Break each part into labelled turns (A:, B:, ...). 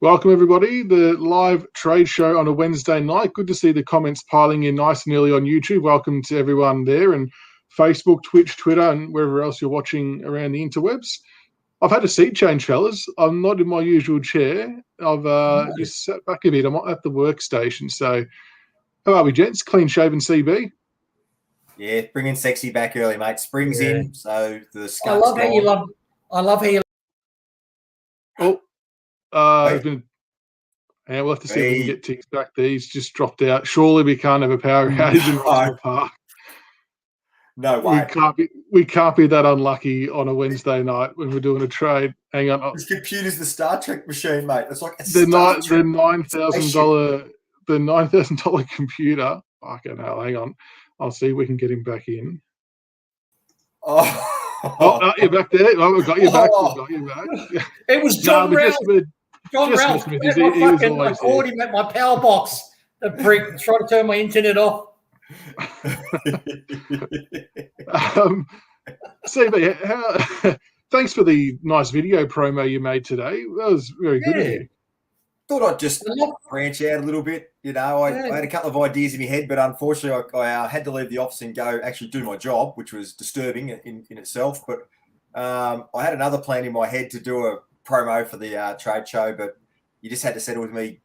A: Welcome, everybody. The live trade show on a Wednesday night. Good to see the comments piling in nice and early on YouTube. Welcome to everyone there, and Facebook, Twitch, Twitter, and wherever else you're watching around the interwebs. I've had a seat change, fellas. I'm not in my usual chair. I've just sat back a bit. I'm at the workstation. So, how are we, gents? Clean shaven CB?
B: Yeah, bringing sexy back early, mate. Spring's in, so the skunk's
C: I love how you
A: we'll have to see if we can get Tiggs back there. He's just dropped out. Surely we can't have a power outage in Rossville Park.
B: No way.
A: We can't be that unlucky on a Wednesday night when we're doing a trade. Hang on.
B: This computer's the Star Trek machine, mate. It's like
A: the $9,000 computer. Fucking hell, hang on. I'll see if we can get him back in. Oh, you're back there. Oh, we've got you back.
C: It was John Brown. John Brown. I caught him at my power box. The prick trying to turn my internet off.
A: CB, thanks for the nice video promo you made today. That was very good of you.
B: Thought I'd just branch out a little bit. You know, I had a couple of ideas in my head, but unfortunately I had to leave the office and go actually do my job, which was disturbing in itself. But I had another plan in my head to do a promo for the trade show, but you just had to settle with me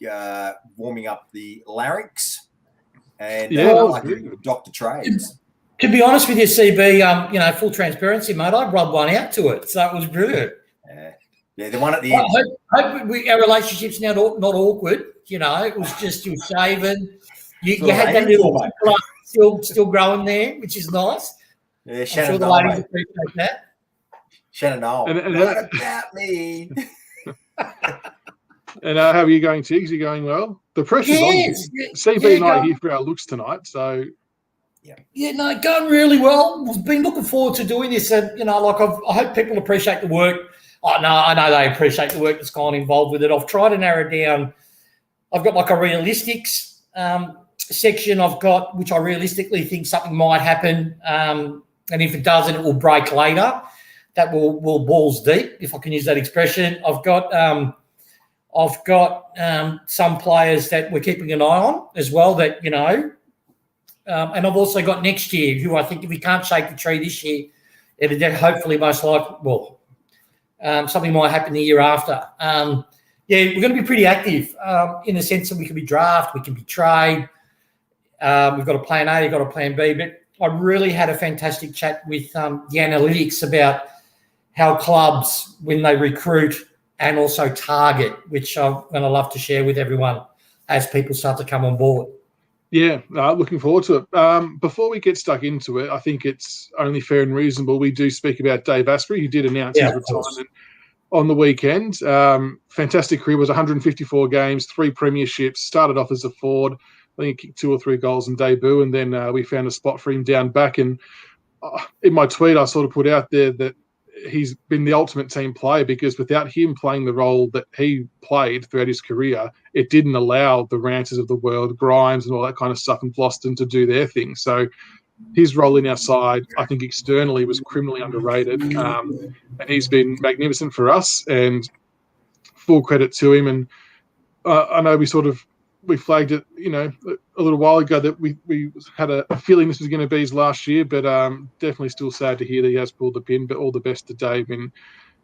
B: warming up the larynx and Dr. Trades.
C: To be honest with you, CB, full transparency, mate, I rubbed one out to it, so it was brilliant.
B: Yeah, the one at the end.
C: I hope our relationship's now not awkward. You know, it was just you shaven. You had that little still growing there, which is nice.
B: Yeah, Shannon.
C: I'm sure the ladies appreciate that.
B: Shannon, what about me?
A: And how are you going, Tiggs? Are you going well? The pressure's on you. CB and I are here for our looks tonight, so.
C: Yeah, going really well. We've been looking forward to doing this, and I hope people appreciate the work. I know they appreciate the work that's gone involved with it. I've tried to narrow down. I've got like a realistics section I've got, which I realistically think something might happen. And if it doesn't, it will break later. That will balls deep, if I can use that expression. I've got some players that we're keeping an eye on as well that, and I've also got next year who I think if we can't shake the tree this year, it'll hopefully most likely, something might happen the year after. We're going to be pretty active in the sense that we can be draft, we can be trade. We've got a plan A, we've got a plan B. But I really had a fantastic chat with the analytics about how clubs, when they recruit and also target, which I'm going to love to share with everyone as people start to come on board.
A: Yeah, looking forward to it. Before we get stuck into it, I think it's only fair and reasonable we do speak about Dave Astbury, who did announce his retirement on the weekend. Fantastic career, was 154 games, 3 premierships, started off as a forward. I think he kicked 2 or 3 goals in debut, and then we found a spot for him down back. And in my tweet, I sort of put out there that he's been the ultimate team player because without him playing the role that he played throughout his career, it didn't allow the Rances of the world, Grimes and all that kind of stuff, and Boston to do their thing. So his role in our side, I think externally, was criminally underrated. And he's been magnificent for us, and full credit to him. And I know we flagged it, a little while ago that we had a feeling this was going to be his last year, but definitely still sad to hear that he has pulled the pin. But all the best to Dave in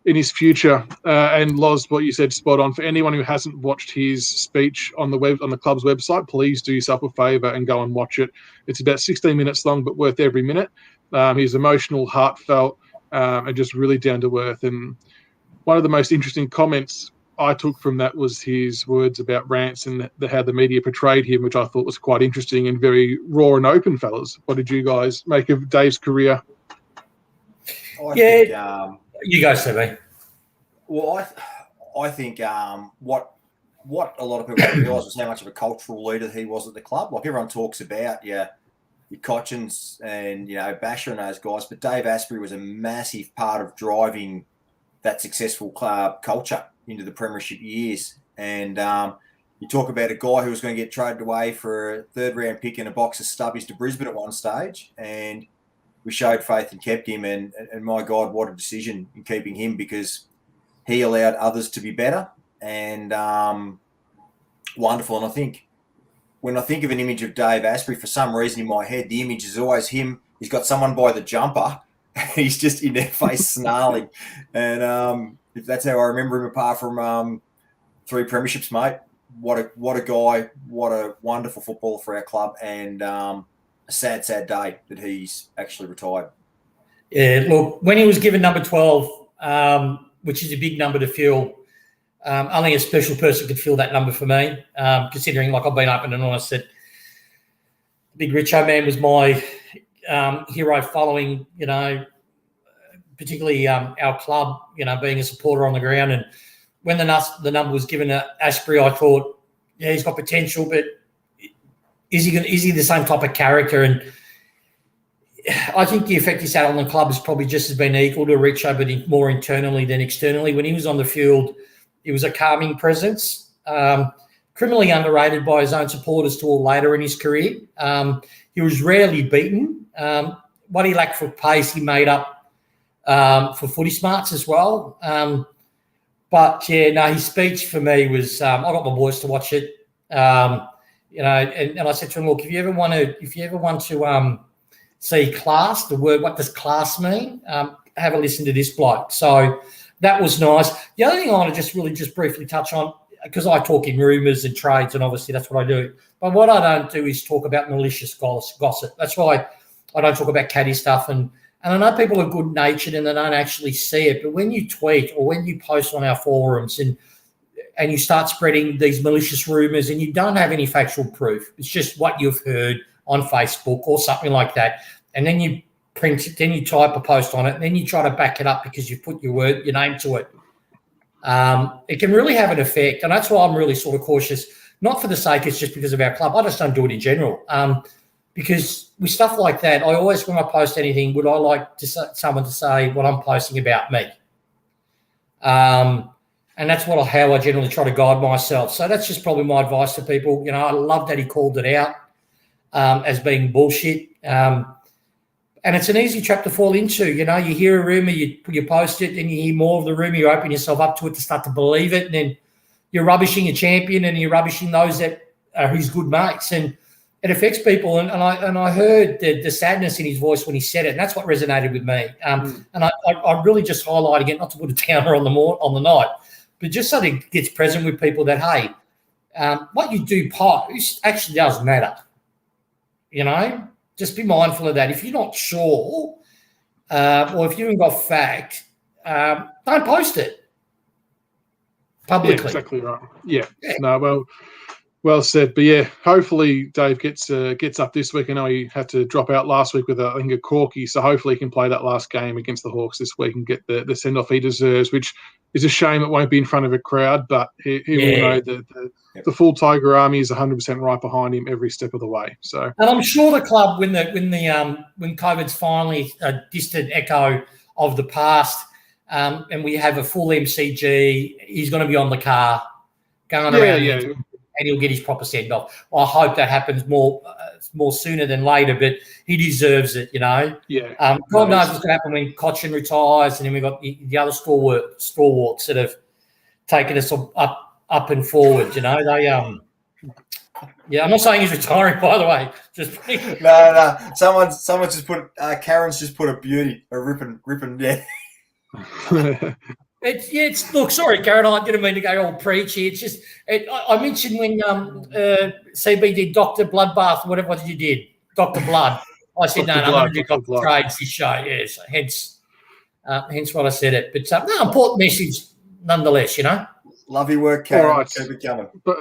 A: his future. And Loz, what you said, spot on. For anyone who hasn't watched his speech on the club's website, please do yourself a favour and go and watch it. It's about 16 minutes long, but worth every minute. He's emotional, heartfelt, and just really down to earth. And one of the most interesting comments I took from that was his words about Rance and how the media portrayed him, which I thought was quite interesting and very raw and open, fellas. What did you guys make of Dave's career?
B: I think,
C: you guys say me.
B: Well, I think what a lot of people don't realise was how much of a cultural leader he was at the club. Like everyone talks about, your Cotchins and Basher and those guys, but Dave Astbury was a massive part of driving that successful club culture into the premiership years. And you talk about a guy who was going to get traded away for a 3rd-round pick and a box of stubbies to Brisbane at one stage, and we showed faith and kept him. And my God, what a decision in keeping him, because he allowed others to be better, and wonderful. And I think when I think of an image of Dave Astbury, for some reason in my head, the image is always him. He's got someone by the jumper, and he's just in their face snarling. And if that's how I remember him, apart from 3 premierships, mate, what a guy, what a wonderful footballer for our club, and a sad day that he's actually retired.
C: Yeah, look, when he was given number 12, which is a big number to fill, only a special person could fill that number for me, considering, like, I've been open and honest that Big Richo man was my hero following, you know, particularly our club, you know, being a supporter on the ground. And when the number was given to Astbury, I thought, yeah, he's got potential, but is he the same type of character? And I think the effect he's had on the club has probably just as been equal to Richo, but more internally than externally. When he was on the field, he was a calming presence, criminally underrated by his own supporters till later in his career. He was rarely beaten. What he lacked for pace, he made up for footy smarts as well. But yeah, no, his speech for me was. I got my boys to watch it, you know, and I said to him, look, if you ever want to see class, the word, what does class mean? Have a listen to this bloke. So that was nice. The other thing I want to just briefly touch on, because I talk in rumours and trades, and obviously that's what I do. But what I don't do is talk about malicious gossip. That's why I don't talk about catty stuff. And I know people are good-natured and they don't actually see it. But when you tweet or when you post on our forums and you start spreading these malicious rumours and you don't have any factual proof, it's just what you've heard on Facebook or something like that, and then you print it, then you type a post on it, and then you try to back it up because you put your name to it. It can really have an effect, and that's why I'm really sort of cautious. Not for the sake, it's just because of our club. I just don't do it in general. Because with stuff like that, I always, when I post anything, would I like someone to say what I'm posting about me? And that's how I generally try to guide myself. So that's just probably my advice to people. You know, I love that he called it out as being bullshit. And it's an easy trap to fall into. You know, you hear a rumour, you post it, and you hear more of the rumour, you open yourself up to it to start to believe it, and then you're rubbishing a champion and you're rubbishing those that are his good mates, and it affects people. And I heard the sadness in his voice when he said it, and that's what resonated with me. And I'm really just highlighting it, not to put a downer on the night, but just so that it gets present with people that, hey, what you do post actually does matter. You know? Just be mindful of that. If you're not sure or if you haven't got fact, don't post it publicly.
A: Yeah, exactly right. Yeah. No, well said. But yeah, hopefully Dave gets up this week. I know he had to drop out last week with I think a corky, so hopefully he can play that last game against the Hawks this week and get the send off he deserves, which is a shame it won't be in front of a crowd, but he will know that the full Tiger Army is 100% right behind him every step of the way. So,
C: and I'm sure the club, when COVID's finally a distant echo of the past, and we have a full MCG, he's going to be on the car going around, and he'll get his proper send off. I hope that happens more sooner than later, but he deserves it, you know.
A: Yeah.
C: God knows what's going to happen when Cochin retires, and then we've got the other stalwarts that have taken us up and forward, you know. They I'm not saying he's retiring, by the way. Just
B: no. Someone just put Karen's just put a beauty, a ripping, yeah.
C: It's look, sorry, Karen, I didn't mean to go all preachy. It's just I mentioned when CB did Dr. Bloodbath, whatever you did, Dr. Blood. I said, no, I'm going to do Dr. Trades this show, yes. Hence what I said it. But no, important message nonetheless, you know.
B: Love your work, Karen.
A: All right.
B: Keep it coming.
A: But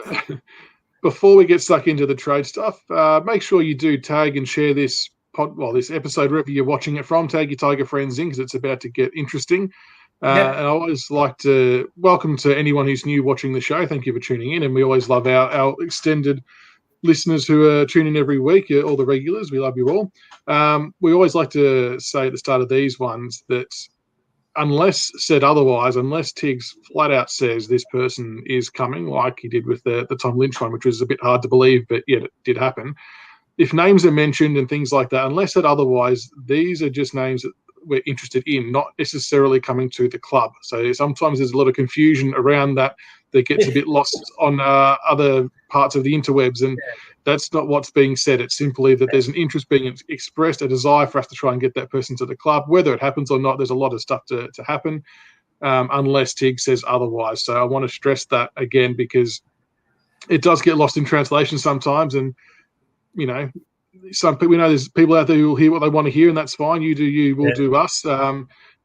A: before we get stuck into the trade stuff, make sure you do tag and share this episode wherever you're watching it from. Tag your Tiger friends in because it's about to get interesting. And I always like to welcome to anyone who's new watching the show. Thank you for tuning in. And we always love our extended listeners who are tuning in every week, all the regulars. We love you all. We always like to say at the start of these ones that unless said otherwise, unless Tiggs flat out says this person is coming, like he did with the Tom Lynch one, which was a bit hard to believe, but yet it did happen. If names are mentioned and things like that, unless said otherwise, these are just names that we're interested in, not necessarily coming to the club. So sometimes there's a lot of confusion around that gets a bit lost on other parts of the interwebs, and that's not what's being said. It's simply that there's an interest being expressed, a desire for us to try and get that person to the club. Whether it happens or not, there's a lot of stuff to happen, unless Tig says otherwise. So I want to stress that again, because it does get lost in translation sometimes, and some people, we know there's people out there who will hear what they want to hear, and that's fine. You do you, we'll do us.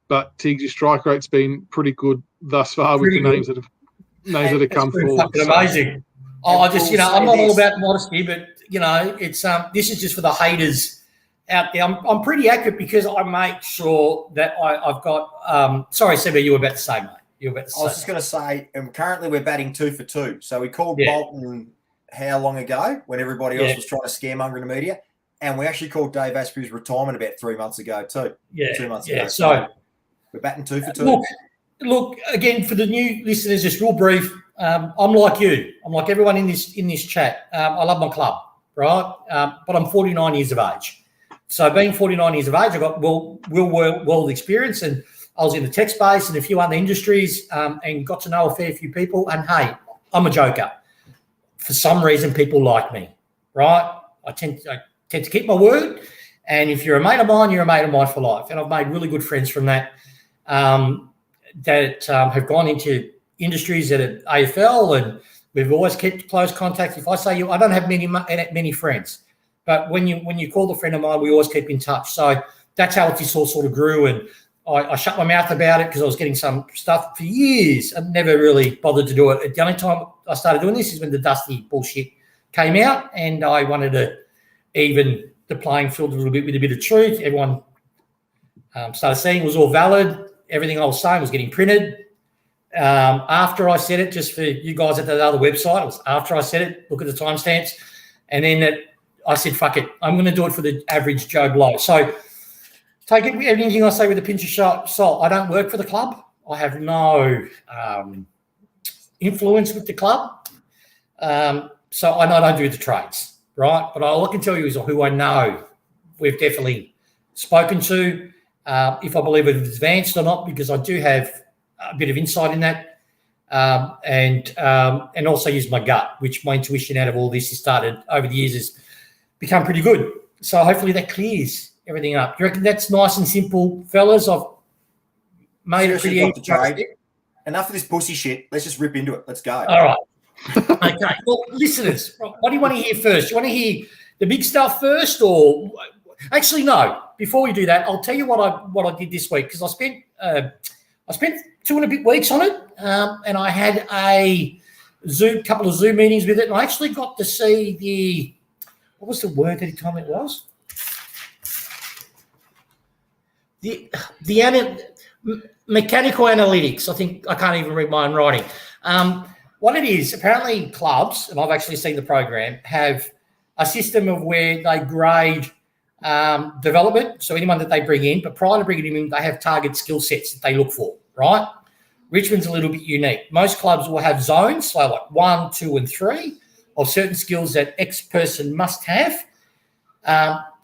A: But Tig's strike rate's been pretty good thus far with the names that have come forward.
C: Fucking amazing. I just, I'm not all about modesty, but it's this is just for the haters out there. I'm pretty accurate because I make sure that I've got. Sorry, Seba, you were about to say, mate. I was
B: just going to say, currently we're batting 2 for 2. So we called Bolton how long ago when everybody else was trying to scaremonger in the media, and we actually called Dave Astbury's retirement about 3 months ago too. 2 months ago. So we're batting 2 for 2.
C: Look, again, for the new listeners, just real brief, I'm like you. I'm like everyone in this chat. I love my club, right? But I'm 49 years of age. So being 49 years of age, I've got real world experience, and I was in the tech space and a few other industries, and got to know a fair few people. And, hey, I'm a joker. For some reason, people like me, right? I tend to keep my word, and if you're a mate of mine, you're a mate of mine for life. And I've made really good friends from that. That have gone into industries at AFL, and we've always kept close contact. If I say I don't have many friends, but when you call a friend of mine, we always keep in touch. So that's how this all sort of grew, and I shut my mouth about it because I was getting some stuff for years. I never really bothered to do it. The only time I started doing this is when the Dusty bullshit came out, and I wanted to even the playing field a little bit with a bit of truth. Everyone started seeing it was all valid. Everything I was saying was getting printed. After I said it, just for you guys at that other website, it was after I said it, look at the timestamps. And then I said, fuck it, I'm going to do it for the average Joe Blow. So take everything I say with a pinch of salt. I don't work for the club. I have no influence with the club. So I don't do the trades, right? But all I can tell you is who I know we've definitely spoken to. If I believe it's advanced or not, because I do have a bit of insight in that, and also use my gut, which my intuition out of all this has started over the years has become pretty good. So hopefully that clears everything up. Do you reckon that's nice and simple, fellas? I've made it pretty easy.
B: Enough of this pussy shit. Let's just rip into it. Let's go.
C: All right. Okay. Well, listeners, what do you want to hear first? Do you want to hear the big stuff first, or actually no? Before we do that, I'll tell you what I did this week, because I spent 2 and a bit weeks on it, and I had a couple of Zoom meetings with it, and I actually got to see what was the word at the time it was? The mechanical analytics. I think I can't even read my own writing. What it is, apparently clubs, and I've actually seen the program, have a system of where they grade development, so anyone that they bring in, but prior to bringing him in, they have target skill sets that they look for, right? Richmond's a little bit unique. Most clubs will have zones, so like 1, 2, and 3 of certain skills that X person must have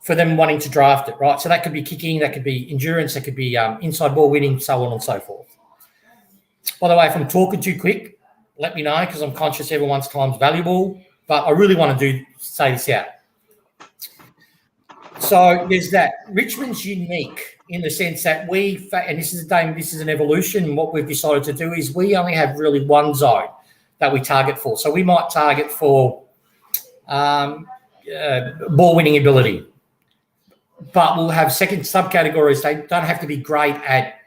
C: for them wanting to draft it, right? So that could be kicking, that could be endurance, that could be inside ball winning, so on and so forth. By the way, if I'm talking too quick, let me know, because I'm conscious everyone's time's valuable, but I really want to say this out. So there's that. Richmond's unique in the sense that and this is an evolution, and what we've decided to do is we only have really one zone that we target for. So we might target for ball winning ability, but we'll have second subcategories. They don't have to be great at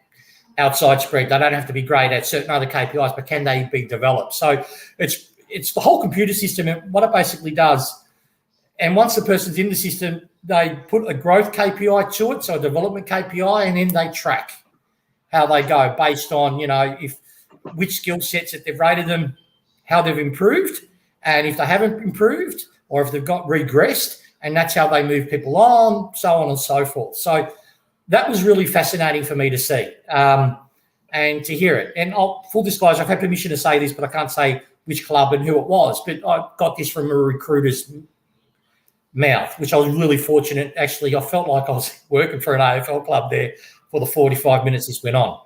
C: outside spread. They don't have to be great at certain other KPIs, but can they be developed? So it's the whole computer system, and what it basically does. And once the person's in the system, they put a growth KPI to it, so a development KPI, and then they track how they go based on, which skill sets that they've rated them, how they've improved, and if they haven't improved or if they've got regressed, and that's how they move people on, so on and so forth. So that was really fascinating for me to see and to hear it. And full disclosure, I've had permission to say this, but I can't say which club and who it was, but I got this from a recruiter's mouth, which I was really fortunate. Actually, I felt like I was working for an AFL club there for the 45 minutes this went on.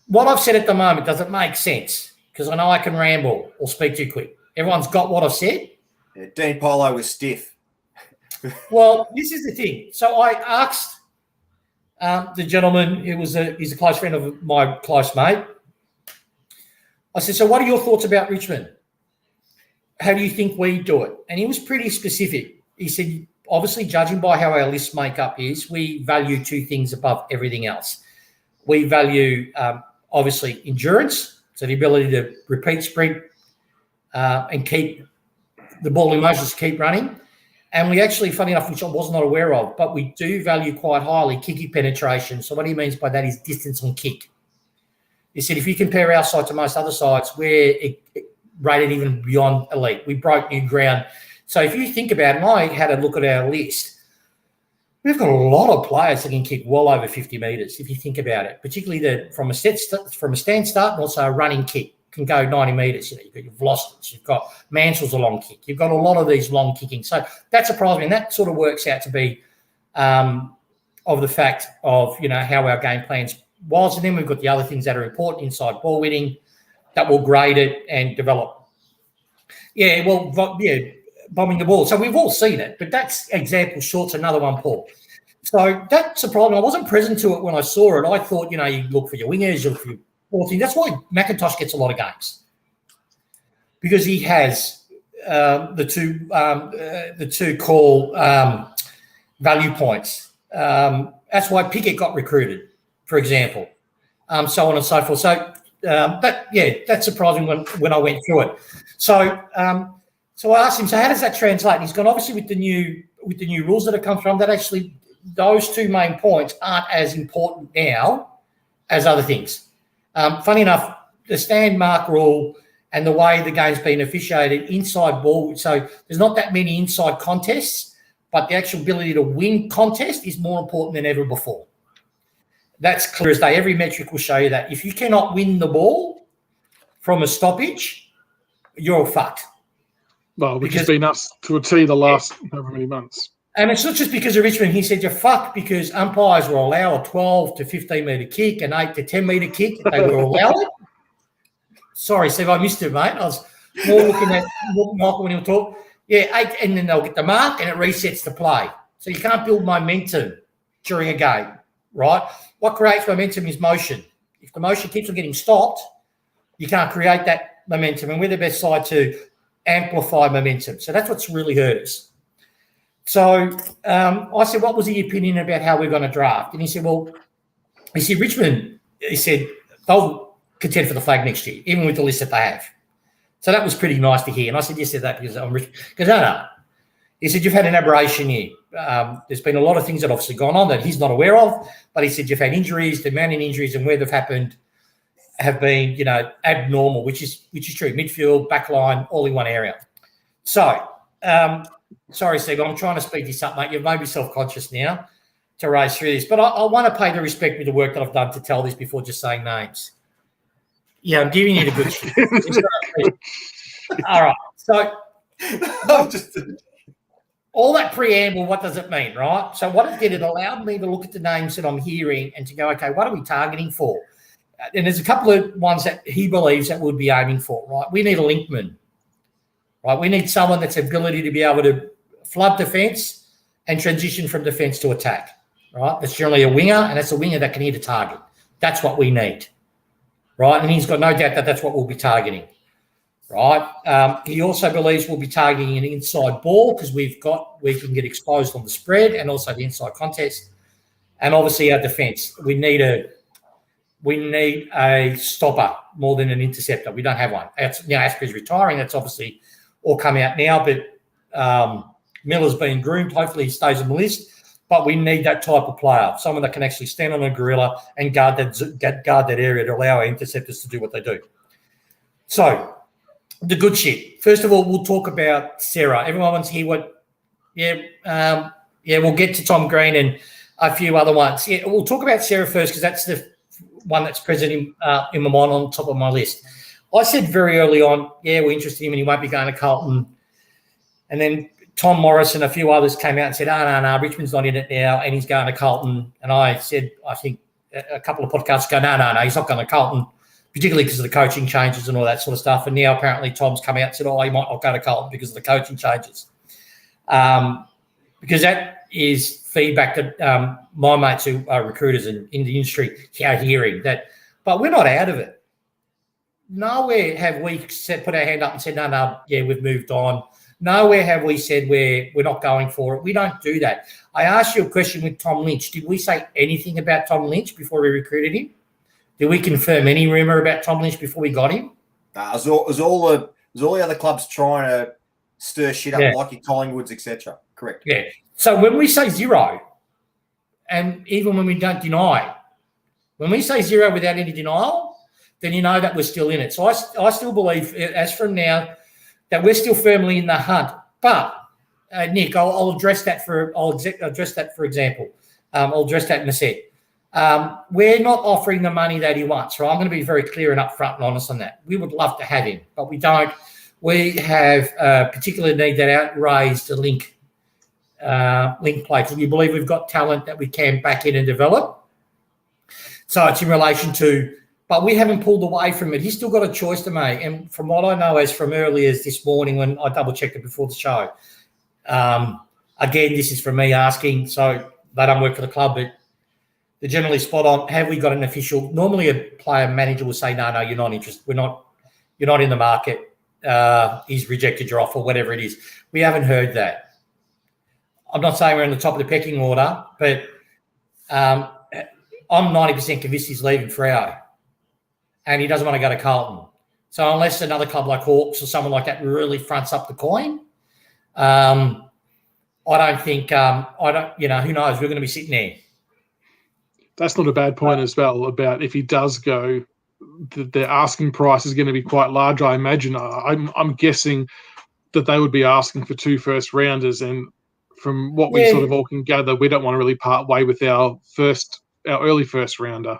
C: What I've said at the moment, does it make sense? Because I know I can ramble or speak too quick. Everyone's got what I've said.
B: Yeah, Dean Polo was stiff.
C: Well, this is the thing. So I asked the gentleman who he's a close friend of my close mate. I said, so what are your thoughts about Richmond? How do you think we do it? And he was pretty specific. He said, obviously, judging by how our list makeup is, we value two things above everything else. We value, obviously, endurance, so the ability to repeat sprint and keep the ball in motion, to keep running. And we actually, funny enough, which I was not aware of, but we do value quite highly kicking penetration. So what he means by that is distance on kick. He said, if you compare our side to most other sides, we're rated even beyond elite. We broke new ground. So if you think about it, and I had a look at our list, we've got a lot of players that can kick well over 50 metres, if you think about it, particularly from a stand start and also a running kick can go 90 metres. You've got your velocities, you've got Mansell's a long kick. You've got a lot of these long kicking. So that surprised me, and that sort of works out to be of the fact of, how our game plans was. And then we've got the other things that are important, inside ball winning, that will grade it and develop. Bombing the ball. So we've all seen it, but that's example short's another one, Paul. So that surprised me. I wasn't present to it when I saw it. I thought, you look for your wingers, you look for your ball team. That's why McIntosh gets a lot of games, because he has the two call value points. That's why Pickett got recruited, for example, so on and so forth. So that surprised me when I went through it. So I asked him, so how does that translate? And he's gone, obviously, with the new rules that have come from, that actually those two main points aren't as important now as other things. Funny enough, the stand mark rule and the way the game's been officiated, inside ball, so there's not that many inside contests, but the actual ability to win contest is more important than ever before. That's clear as day. Every metric will show you that. If you cannot win the ball from a stoppage, you're fucked.
A: Well, which has been us to a T the last however many months.
C: And it's not just because of Richmond. He said, you're fucked because umpires will allow a 12 to 15 metre kick, an 8 to 10 metre kick. They will allow it. Sorry, Steve, I missed it, mate. I was more looking at Michael when he'll talk. Yeah, 8, and then they'll get the mark and it resets the play. So you can't build momentum during a game, right? What creates momentum is motion. If the motion keeps on getting stopped, you can't create that momentum. And we're the best side to amplify momentum. So that's what's really hurt us. So I said, what was the opinion about how we're going to draft? And he said, Richmond, he said, they'll contend for the flag next year, even with the list that they have. So that was pretty nice to hear. And I said, yes, that because I'm Richmond. Because no. He said, you've had an aberration here. There's been a lot of things that obviously gone on that he's not aware of, but he said, you've had injuries, the amount of injuries and where they've happened have been, abnormal, which is true. Midfield, backline, all in one area. So, sorry, Steve, I'm trying to speed this up, mate. You've made me self-conscious now to race through this, but I want to pay the respect with the work that I've done to tell this before just saying names. Yeah, I'm giving you the good shit. All right. So, all that preamble, what does it mean, right? So what it did, it allowed me to look at the names that I'm hearing and to go, okay, what are we targeting for? And there's a couple of ones that he believes that we'll be aiming for, right? We need a linkman, right? We need someone that's ability to be able to flood defence and transition from defence to attack, right? That's generally a winger, and that's a winger that can hit a target. That's what we need, right? And he's got no doubt that that's what we'll be targeting, right? He also believes we'll be targeting an inside ball because we can get exposed on the spread and also the inside contest, and obviously our defence. We need a stopper more than an interceptor. We don't have one. Astbury's retiring. That's obviously all come out now, but Miller's been groomed. Hopefully he stays on the list. But we need that type of player, someone that can actually stand on a gorilla and guard that area to allow our interceptors to do what they do. So the good shit. First of all, we'll talk about Sarah. Everyone wants to hear what we'll get to Tom Green and a few other ones. Yeah, we'll talk about Sarah first because that's the one that's present in my mind on top of my list. I said very early on, we're interested in him and he won't be going to Carlton. And then Tom Morris and a few others came out and said, no, Richmond's not in it now and he's going to Carlton. And I said, I think a couple of podcasts ago, no, he's not going to Carlton, particularly because of the coaching changes and all that sort of stuff. And now apparently Tom's come out and said, he might not go to Carlton because of the coaching changes. Because that is feedback that my mates who are recruiters in the industry are hearing that, but we're not out of it. Nowhere have we put our hand up and said, no, we've moved on. Nowhere have we said we're not going for it. We don't do that. I asked you a question with Tom Lynch. Did we say anything about Tom Lynch before we recruited him? Did we confirm any rumour about Tom Lynch before we got him?
B: It was all the other clubs trying to stir shit up, like your Collingwoods, etc. Correct.
C: Yeah. So when we say zero, and even when we don't deny, when we say zero without any denial, then you know that we're still in it. So I still believe, as from now, that we're still firmly in the hunt. But Nick, I'll address that for example. I'll address that in a sec. We're not offering the money that he wants. So I'm going to be very clear and upfront and honest on that. We would love to have him, but we don't. We have a particular need that outraised the link play because we believe we've got talent that we can back in and develop. So it's in relation to. But we haven't pulled away from it. He's still got a choice to make. And from what I know, as from earlier as this morning when I double-checked it before the show, again, this is from me asking, so they don't work for the club, but they're generally spot on. Have we got an official? Normally a player manager will say, no, you're not interested. You're not in the market. He's rejected your offer, whatever it is. We haven't heard that. I'm not saying we're in the top of the pecking order, but I'm 90% convinced he's leaving Freo. And he doesn't want to go to Carlton. So unless another club like Hawks or someone like that really fronts up the coin, I don't think, who knows, we're going to be sitting there.
A: That's not a bad point as well about if he does go, the asking price is going to be quite large, I imagine. I'm guessing that they would be asking for 2 first-rounders, and from what we sort of all can gather, we don't want to really part way with our early first-rounder.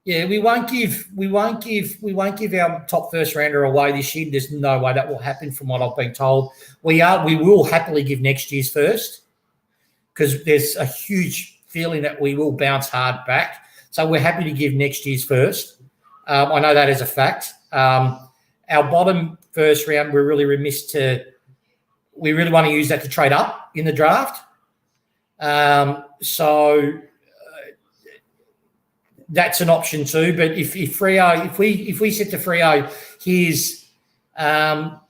C: Yeah, we won't give our top first rounder away this year. There's no way that will happen from what I've been told. We will happily give next year's first because there's a huge feeling that we will bounce hard back. So we're happy to give next year's first. I know that as a fact. Our bottom first round, we're really remiss we really want to use that to trade up in the draft. That's an option too. But if Freo, if we said to Freo, here's our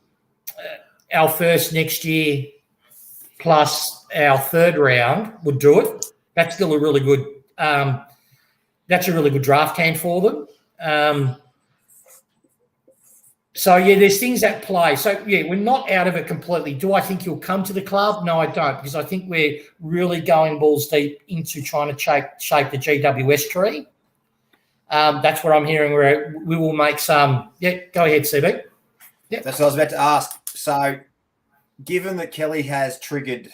C: first next year plus our third round would do it. That's still a really good. That's a really good draft hand for them. There's things at play. So we're not out of it completely. Do I think he'll come to the club? No, I don't, because I think we're really going balls deep into trying to shape the GWS tree. That's what I'm hearing. Where we will make some. Yeah, go ahead, CB.
B: Yeah, that's what I was about to ask. So, given that Kelly has triggered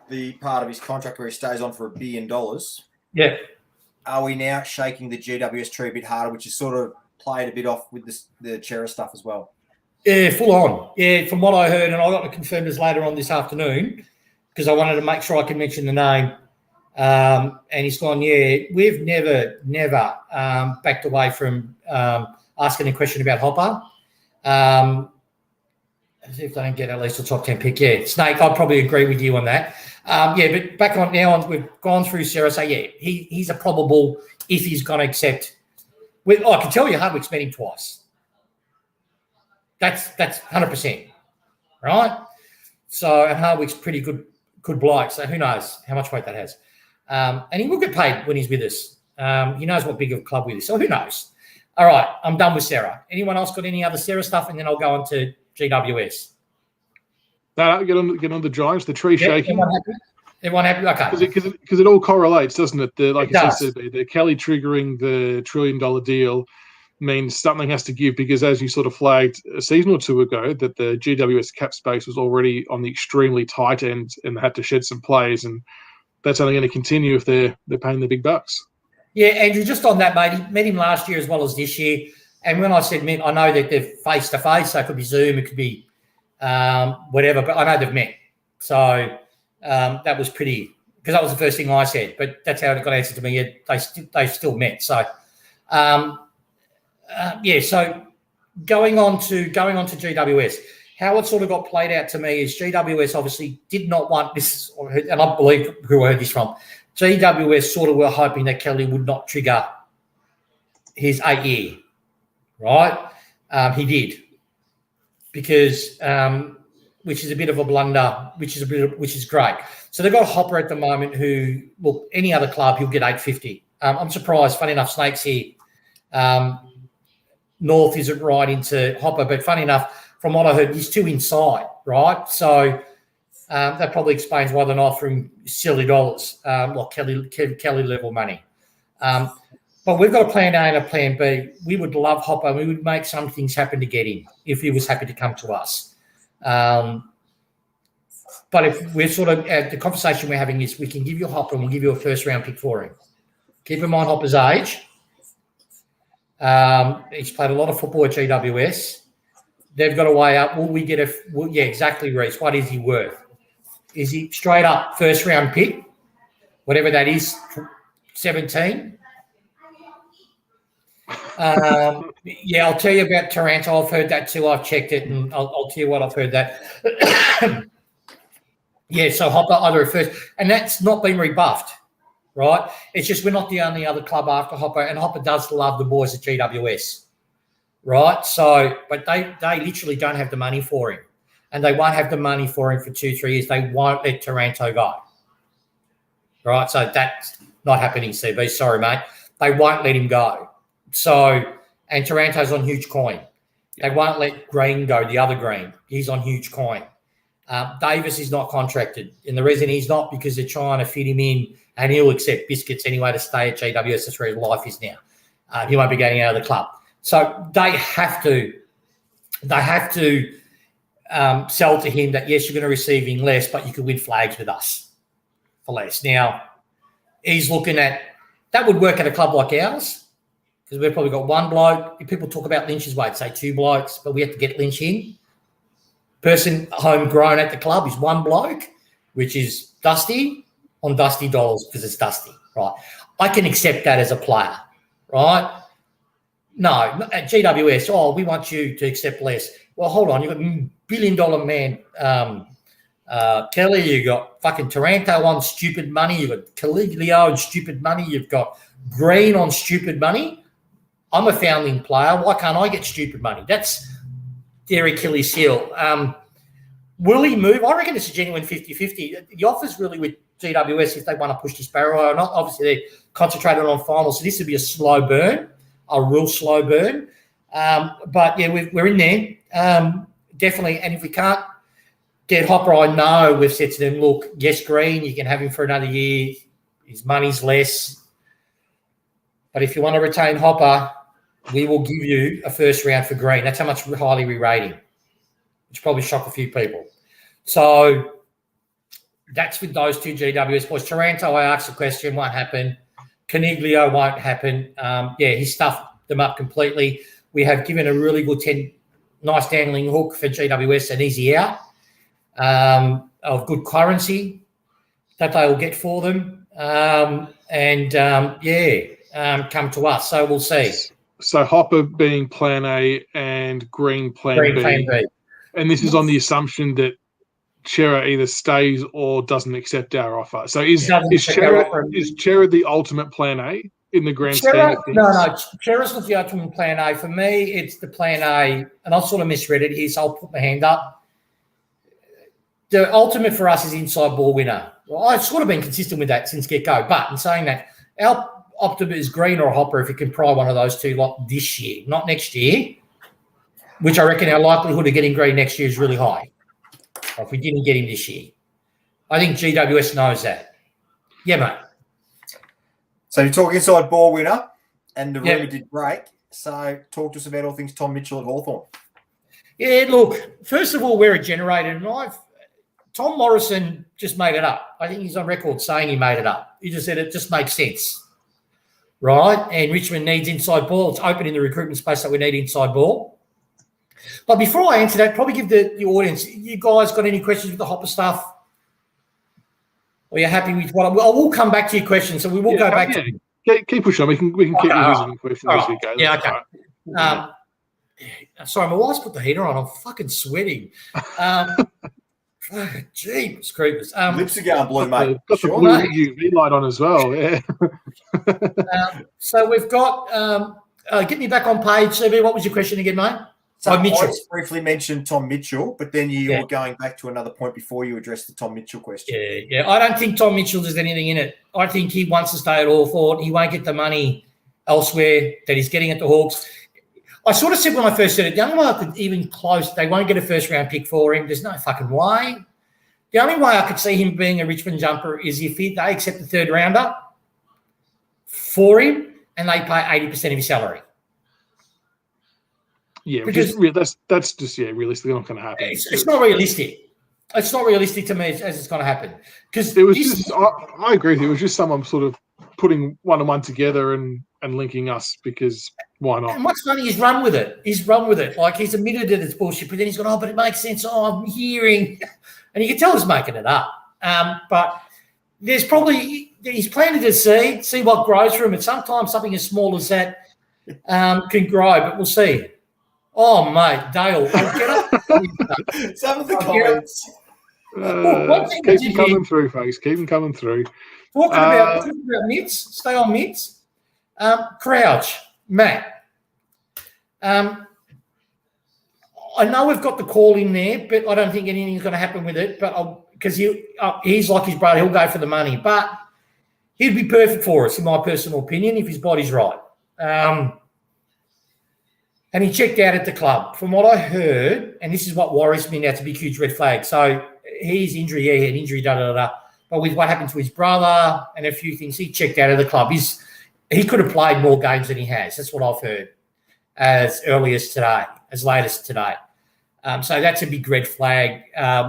B: the part of his contract where he stays on for $1 billion, are we now shaking the GWS tree a bit harder, which is sort of played a bit off with the Chera stuff as well?
C: Yeah, full on. Yeah, from what I heard, and I got to confirm this later on this afternoon because I wanted to make sure I can mention the name. And he's gone, we've never backed away from asking a question about Hopper. As if they don't get at least a top 10 pick. Yeah, Snake, I'd probably agree with you on that. But back on now, we've gone through Sarah. So, he's a probable if he's going to accept. I can tell you Hardwick's met him twice. That's 100%, right? So, and Hardwick's pretty good bloke. So, who knows how much weight that has. And he will get paid when he's with us. He knows what big of a club we are. So who knows? All right, I'm done with Sarah. Anyone else got any other Sarah stuff? And then I'll go on to GWS.
A: No, get on the Giants, the tree shaking.
C: Everyone happy? Okay.
A: Because it all correlates, doesn't it?
C: It does.
A: The Kelly triggering the $1 trillion deal means something has to give because, as you sort of flagged a season or two ago, that the GWS cap space was already on the extremely tight end and they had to shed some players, and that's only going to continue if they're paying the big bucks.
C: Yeah, Andrew, just on that, mate, he met him last year as well as this year. And when I said met, I know that they're face-to-face, so it could be Zoom, it could be whatever, but I know they've met. So that was pretty, because that was the first thing I said, but that's how it got answered to me. Yeah, they still met. So, so going on to GWS, how it sort of got played out to me is GWS obviously did not want this, and I believe who I heard this from. GWS sort of were hoping that Kelly would not trigger his 8-year, right? He did, because which is a bit of a blunder, which is great. So they've got Hopper at the moment who, look, any other club, he'll get 850. I'm surprised, funny enough, Snakes here. North isn't right into Hopper, but funny enough, from what I heard, he's too inside, right? So that probably explains why they're not offering silly dollars, like Kelly level money. But we've got a plan A and a plan B. We would love Hopper. We would make some things happen to get him if he was happy to come to us. But if we're sort of the conversation we're having is we can give you Hopper and we'll give you a first round pick for him. Keep in mind Hopper's age. He's played a lot of football at GWS. They've got to weigh up. Will we get exactly, Reece. What is he worth? Is he straight up first round pick, whatever that is, 17? I'll tell you about Taranto. I've heard that too. I've checked it, and I'll tell you what I've heard that. So Hopper either a first, and that's not been rebuffed, right? It's just we're not the only other club after Hopper, and Hopper does love the boys at GWS, right? So, but they literally don't have the money for him, and they won't have the money for him for 2-3 years. They won't let Taranto go, right? So that's not happening, CB. Sorry, mate. They won't let him go. So, and Taranto's on huge coin. They won't let Green go, the other Green. He's on huge coin. Davis is not contracted. And the reason he's not, because they're trying to fit him in, and he'll accept biscuits anyway to stay at GWS. That's where his life is now. He won't be getting out of the club. So they have to sell to him that, yes, you're going to receive him less, but you could win flags with us for less. Now, he's looking at, that would work at a club like ours, because we've probably got one bloke. If people talk about Lynch's weight, say 2 blokes, but we have to get Lynch in. Person homegrown at the club is 1 bloke, which is Dusty on Dusty dollars because it's Dusty, right? I can accept that as a player, right? No, at GWS, we want you to accept less. Well, hold on, you've got $1 billion man, Kelly, you've got fucking Taranto on stupid money, you've got Caliglio on stupid money, you've got Green on stupid money. I'm a founding player. Why can't I get stupid money? That's their Achilles heel. Will he move? I reckon it's a genuine 50-50. The offer's really with GWS if they want to push this barrel or not. Obviously, they're concentrated on finals, so this would be a slow burn, a real slow burn. But, yeah, we're in there, definitely. And if we can't get Hopper, I know we've said to them, look, yes, Green, you can have him for another year. His money's less. But if you want to retain Hopper, we will give you a first round for Green. That's how much highly we rate him, which probably shock a few people. So that's with those 2 GWS boys. Taranto, I asked the question, won't happen. Caniglio won't happen. He stuffed them up completely. We have given a really good nice dangling hook for GWS, an easy out of good currency that they will get for them. Come to us. So we'll see.
A: So Hopper being plan A and Green plan B. And this is on the assumption that Chera either stays or doesn't accept our offer. So is Chera the ultimate plan A in the grand scheme of things?
C: No. Chera's not the ultimate plan A. For me, it's the plan A, and I've sort of misread it here, so I'll put my hand up. The ultimate for us is inside ball winner. Well, I've sort of been consistent with that since get-go. But in saying that, our optimum is Green or Hopper if you can pry one of those two this year, not next year, which I reckon our likelihood of getting Green next year is really high. If we didn't get him this year. I think GWS knows that. Yeah, mate.
B: So you talk inside ball winner, and the rumour did break. So talk to us about all things Tom Mitchell at Hawthorn.
C: Yeah, look, first of all, we're a generator, and Tom Morrison just made it up. I think he's on record saying he made it up. He just said it just makes sense. Right? And Richmond needs inside ball. It's open in the recruitment space that we need inside ball. But before I answer that, probably give the audience, you guys got any questions with the Hopper stuff? Are you happy with what? I will come back to your question, so we will go back to.
A: Keep pushing on. We can keep revisiting questions as we go.
C: Yeah, okay. Right. Sorry, my wife's put the heater on. I'm fucking sweating. Jeez, creepers.
B: Lips are going blue, mate.
A: Got the blue UV light on as well. Yeah.
C: So we've got. Get me back on page, CB. What was your question again, mate?
B: So Mitchell. I briefly mentioned Tom Mitchell, but then you were going back to another point before you addressed the Tom Mitchell question.
C: Yeah. I don't think Tom Mitchell has anything in it. I think he wants to stay at Hawthorn. He won't get the money elsewhere that he's getting at the Hawks. I sort of said when I first said it, the only way I could even close, they won't get a first-round pick for him. There's no fucking way. The only way I could see him being a Richmond jumper is if they accept the third rounder for him and they pay 80% of his salary.
A: Yeah, because that's just realistically not going to happen.
C: It's not realistic. It's not realistic to me as it's going to happen. Because
A: it was I agree with you. It was just someone sort of putting one and one together and linking us because why not?
C: And what's funny, he's run with it. Like he's admitted that it's bullshit, but then he's gone, but it makes sense. I'm hearing, and you can tell he's making it up. But there's probably he's planted a seed, see what grows from it. Sometimes something as small as that can grow, but we'll see. Oh, mate, Dale, get up.
B: Some of the comments.
A: Keep them coming through, folks. Keep them coming through.
C: Talking about mids, stay on mids. Crouch, Matt. I know we've got the call in there, but I don't think anything's going to happen with it. But because he's like his brother, he'll go for the money. But he'd be perfect for us, in my personal opinion, if his body's right. And he checked out at the club. From what I heard, and this is what worries me now, it's a big, huge red flag. So his injury, he had injury, da-da-da-da. But with what happened to his brother and a few things, he checked out of the club. He could have played more games than he has. That's what I've heard as late as today. So that's a big red flag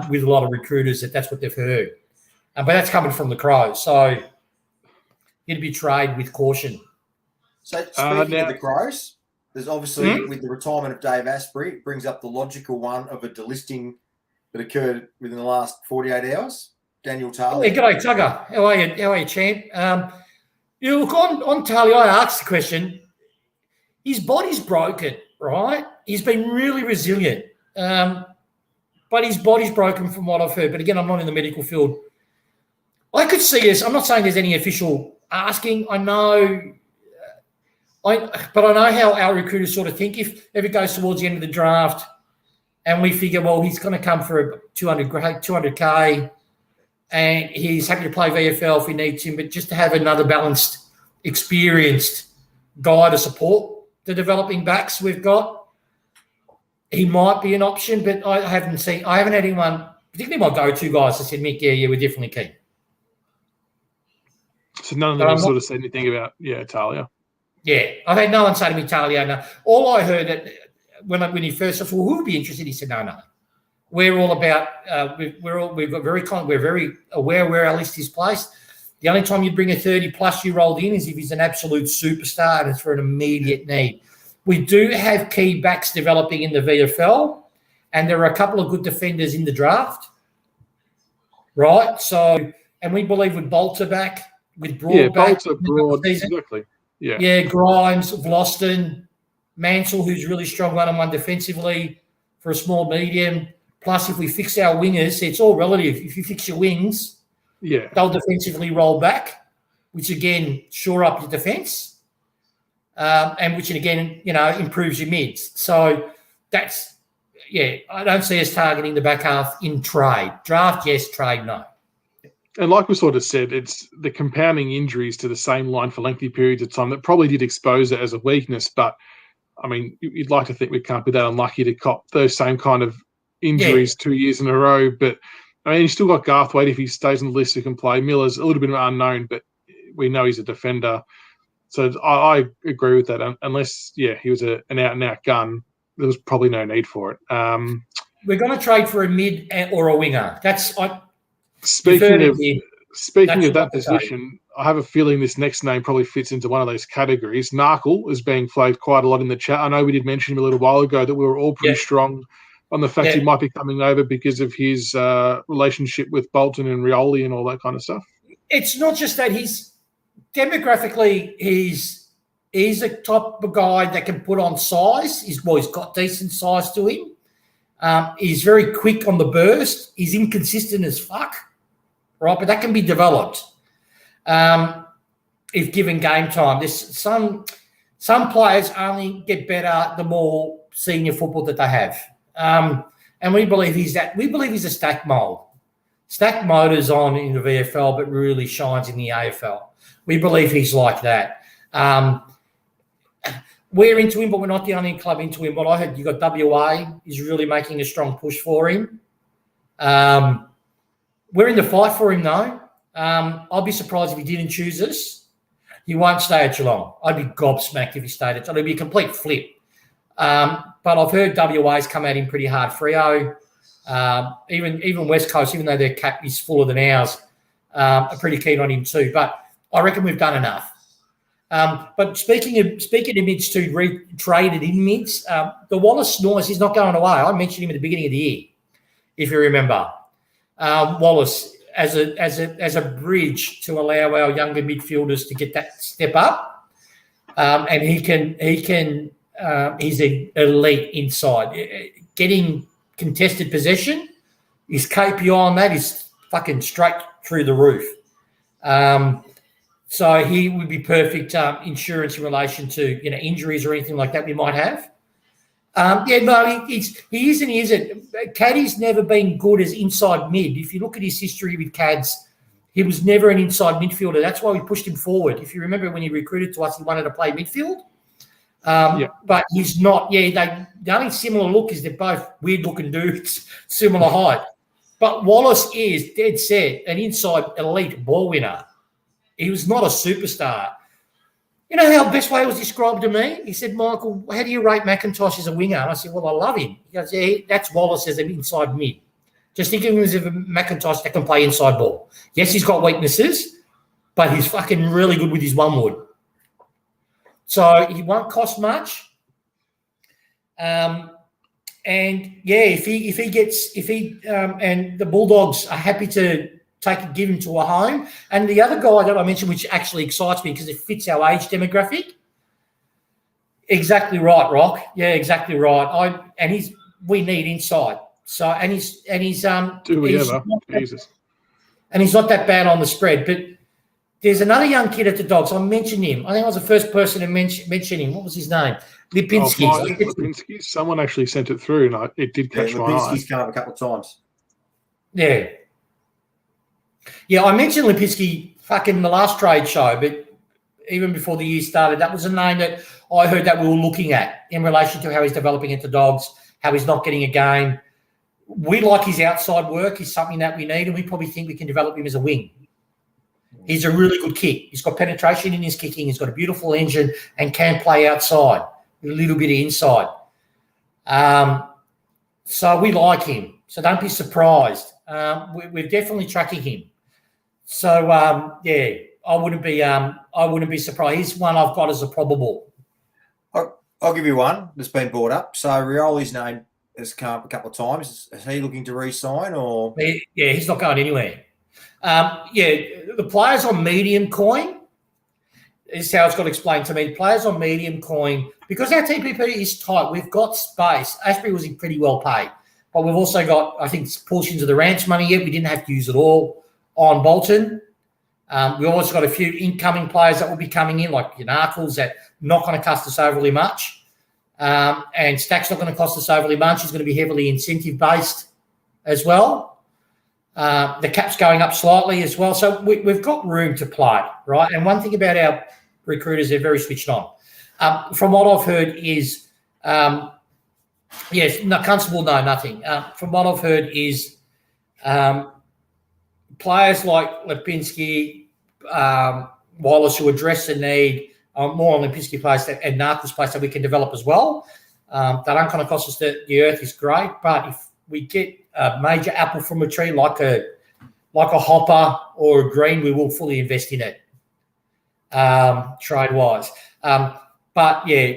C: with a lot of recruiters that's what they've heard. But that's coming from the Crows. So he'd be traded with caution.
B: So speaking of the Crows, there's obviously, with the retirement of Dave Astbury, it brings up the logical one of a delisting that occurred within the last 48 hours. Daniel Talia.
C: Hey, g'day, Tugger. How are you, champ? Look, on Talia, I asked the question. His body's broken, right? He's been really resilient. But his body's broken from what I've heard. But again, I'm not in the medical field. I could see this. I'm not saying there's any official asking. I know... But I know how our recruiters sort of think. If it goes towards the end of the draft and we figure, well, he's going to come for a 200K and he's happy to play VFL if he needs him, but just to have another balanced, experienced guy to support the developing backs we've got, he might be an option, but I haven't had anyone, particularly my go-to guys, that said, Mick, yeah, we're definitely keen.
A: So none of them have sort of said anything about, Talia.
C: Yeah, I've had no one say to me, Talia, no. All I heard that when he first said, well, who would be interested? He said, no. We're all about. We're very aware where our list is placed. The only time you bring a 30-plus-year-old in is if he's an absolute superstar and it's for an immediate need. We do have key backs developing in the VFL, and there are a couple of good defenders in the draft, right? So, and we believe with Bolter back, with Broad back,
A: Broad, exactly.
C: Yeah, Grimes, Vlosten, Mansell, who's really strong one-on-one defensively for a small medium. Plus, if we fix our wingers, it's all relative. If you fix your wings, they'll defensively roll back, which, again, shore up your defence, and which, again, improves your mids. So that's, I don't see us targeting the back half in trade. Draft, yes. Trade, no.
A: And like we sort of said, it's the compounding injuries to the same line for lengthy periods of time that probably did expose it as a weakness. But, I mean, you'd like to think we can't be that unlucky to cop those same kind of injuries 2 years in a row. But, I mean, you've still got Garthwaite if he stays on the list who can play. Miller's a little bit unknown, but we know he's a defender. So I agree with that. Unless, he was an out-and-out gun, there was probably no need for it.
C: We're going to trade for a mid or a winger.
A: Speaking of that position, I have a feeling this next name probably fits into one of those categories. Narkle is being flagged quite a lot in the chat. I know we did mention him a little while ago that we were all pretty strong on the fact he might be coming over because of his relationship with Bolton and Rioli and all that kind of stuff.
C: it's not just that he's demographically he's a type of guy that can put on size. He's got decent size to him. He's very quick on the burst. He's inconsistent as fuck, right? But that can be developed if given game time. There's some players only get better the more senior football that they have, and we believe he's that. We believe he's a stack mold. Stack motors on in the VFL, but really shines in the AFL. We believe he's like that. We're into him, but we're not the only club into him. What I heard, you got WA is really making a strong push for him. We're in the fight for him, though. I'll be surprised if he didn't choose us. He won't stay at Geelong. I'd be gobsmacked if he stayed at Geelong. It'd be a complete flip. But I've heard WA's come at him pretty hard. Freo, even West Coast, even though their cap is fuller than ours, are pretty keen on him too. But I reckon we've done enough. But speaking of mids too, traded in mids, the Wallace noise is not going away. I mentioned him at the beginning of the year, if you remember. Wallace as a bridge to allow our younger midfielders to get that step up, and he's an elite inside. Getting contested possession, his KPI on that is fucking straight through the roof. So he would be perfect insurance in relation to injuries or anything like that we might have. He is and he isn't. Caddy's never been good as inside mid. If you look at his history with Cads, he was never an inside midfielder. That's why we pushed him forward. If you remember when he recruited to us, he wanted to play midfield. But he's not. The only similar look is they're both weird-looking dudes, similar height. But Wallace is dead set an inside elite ball winner. He was not a superstar. You know how Best Way was described to me? He said, Michael, how do you rate McIntosh as a winger? And I said, well, I love him. He goes, yeah, that's Wallace as an inside mid. Just think of him as a McIntosh that can play inside ball. Yes, he's got weaknesses, but he's fucking really good with his one wood. So he won't cost much. And yeah, and the Bulldogs are happy to give him to a home. And the other guy that I mentioned, which actually excites me because it fits our age demographic. Exactly right, Rock. Yeah, exactly right. We need inside. So he's
A: do we ever? Jesus.
C: And he's not that bad on the spread. But there's another young kid at the Dogs. I mentioned him. I think I was the first person to mention him. What was his name? Lipinski.
A: Lipinski. Someone actually sent it through, and it did catch my eye.
B: Lipinski's come up a couple of times.
C: Yeah. Yeah, I mentioned Lipinski fucking the last trade show, but even before the year started, that was a name that I heard that we were looking at in relation to how he's developing into Dogs, how he's not getting a game. We like his outside work. He's something that we need, and we probably think we can develop him as a wing. He's a really good kick. He's got penetration in his kicking. He's got a beautiful engine and can play outside with a little bit of inside. So we like him. So don't be surprised. We're definitely tracking him. So I wouldn't be surprised. He's one I've got as a probable.
B: I'll give you one that's been brought up. So Rioli's name has come up a couple of times. Is he looking to re-sign or?
C: Yeah, he's not going anywhere. The players on medium coin, this is how it's got explained to me. Players on medium coin, because our TPP is tight, we've got space. Astbury was pretty well paid, but we've also got, I think, portions of the ranch money yet. We didn't have to use it all on Bolton. We've also got a few incoming players that will be coming in, like Yanakles, that not going to cost us overly much. And Stack's not going to cost us overly much. He's going to be heavily incentive-based as well. The cap's going up slightly as well. So we've got room to play, right? And one thing about our recruiters, they're very switched on. From what I've heard is, Constable, no, nothing. From what I've heard is players like Lipinski, Wallace, who address the need, more on Lipinski players and Narcos players that we can develop as well. That aren't going to cost us the earth is great, but if we get a major apple from a tree like a hopper or a green, we will fully invest in it, trade-wise. But, yeah,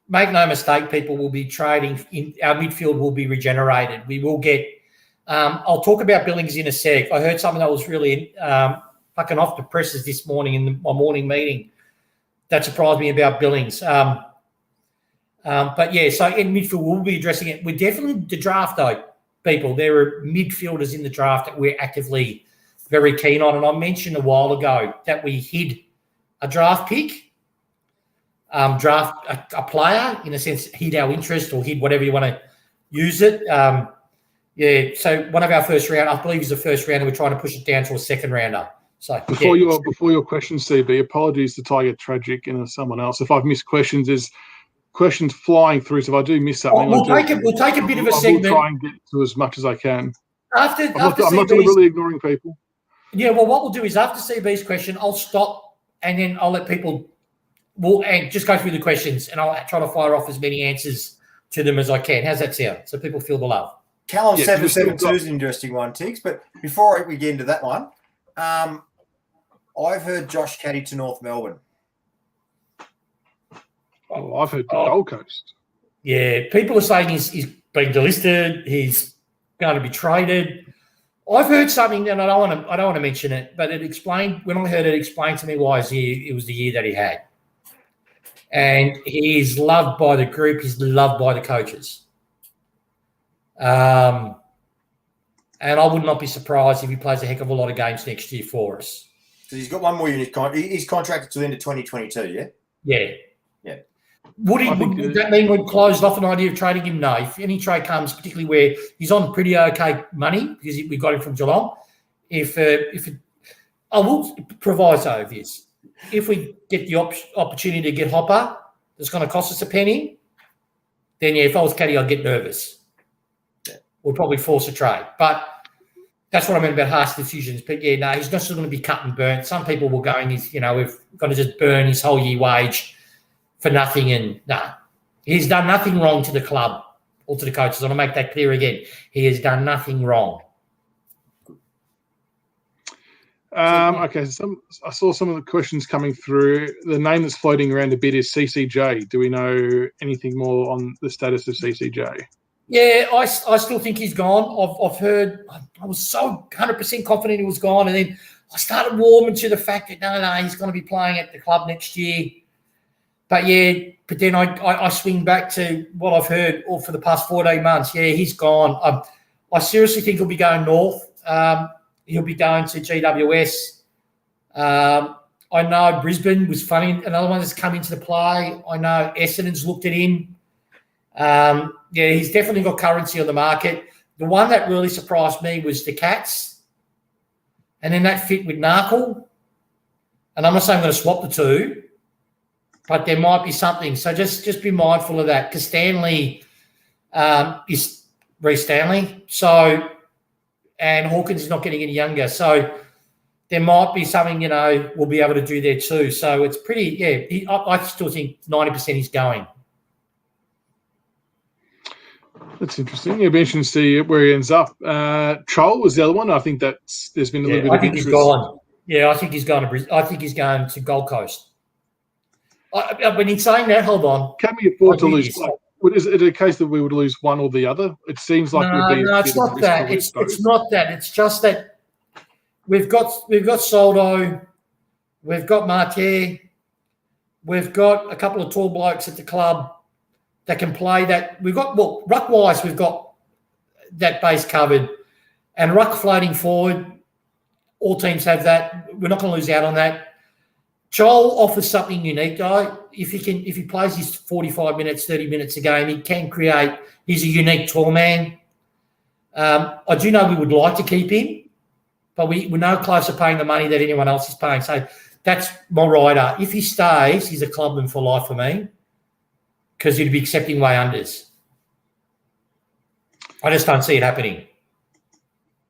C: make no mistake, people will be trading. Our midfield will be regenerated. We will get I'll talk about Billings in a sec. I heard something that was really fucking off the presses this morning in my morning meeting. That surprised me about Billings. But yeah, so in midfield, we'll be addressing it. We're definitely the draft, though, people. There are midfielders in the draft that we're actively very keen on. And I mentioned a while ago that we hid a draft pick, draft a player, in a sense, hid our interest or hid whatever you want to use it. Yeah, so one of our first round, I believe, is the first rounder. We're trying to push it down to a second rounder. So
A: before your questions, CB, apologies to Tiger Tragic and someone else. If I've missed questions, there's questions flying through. So if I do miss something,
C: we'll take a bit of a segment.
A: I'll try and get to as much as I can.
C: I'm not
A: deliberately ignoring people.
C: Yeah, well, what we'll do is after CB's question, I'll stop and then I'll let people and just go through the questions and I'll try to fire off as many answers to them as I can. How's that sound? So people feel the love.
B: Callum 772 is an interesting one, Tiggs. But before we get into that one, I've heard Josh Caddy to North Melbourne.
A: Oh, I've heard the Gold Coast.
C: Yeah, people are saying he's been delisted. He's going to be traded. I've heard something, and I don't want to mention it, but it explained when I heard it explained to me why it was the year that he had, and he's loved by the group. He's loved by the coaches. And I would not be surprised if he plays a heck of a lot of games next year for us.
B: So he's got one more year. He's contracted to the end of 2022, yeah?
C: Yeah.
B: Yeah.
C: Would that mean we've closed off an idea of trading him? No. If any trade comes, particularly where he's on pretty okay money because we got him from Geelong, I will proviso this. If we get the opportunity to get Hopper, that's going to cost us a penny, then, yeah, if I was Caddy, I'd get nervous. We'll probably force a trade. But that's what I meant about harsh decisions. But, yeah, no, he's not just going to be cut and burnt. Some people will go and we've got to just burn his whole year wage for nothing. And, he's done nothing wrong to the club or to the coaches. I want to make that clear again. He has done nothing wrong.
A: Okay, so I saw some of the questions coming through. The name that's floating around a bit is CCJ. Do we know anything more on the status of CCJ?
C: Yeah, I still think he's gone. I've heard – I was so 100% confident he was gone, and then I started warming to the fact that, no, he's going to be playing at the club next year. But, yeah, but then I swing back to what I've heard for the past 14 months. Yeah, he's gone. I seriously think he'll be going north. He'll be going to GWS. I know Brisbane was funny. Another one that's come into the play. I know Essendon's looked at him. Yeah, he's definitely got currency on the market. The one that really surprised me was the Cats. And then that fit with Narkle. And I'm not saying I'm going to swap the two, but there might be something. So just be mindful of that because Stanley is Reece Stanley. So, and Hawkins is not getting any younger. So there might be something, we'll be able to do there too. So it's pretty, I still think 90% he's going.
A: That's interesting. It'll be interesting to see where he ends up. Troll was the other one. I think there's been a little bit of interest.
C: He's gone. Yeah, I think he's going to Gold Coast. When he's saying that, hold on.
A: Can we afford to lose? Is it a case that we would lose one or the other? It seems like
C: no, it's not that. It's not that. It's just that we've got Soldo, we've got Marte, we've got a couple of tall blokes at the club that can play that. We've got, ruck-wise, we've got that base covered. And ruck floating forward, all teams have that. We're not going to lose out on that. Joel offers something unique, though. If he plays his 45 minutes, 30 minutes a game, he can create. He's a unique tall man. I do know we would like to keep him, but we're no closer paying the money that anyone else is paying. So that's my rider. If he stays, he's a clubman for life for me. Because he'd be accepting way unders. I just don't see it happening.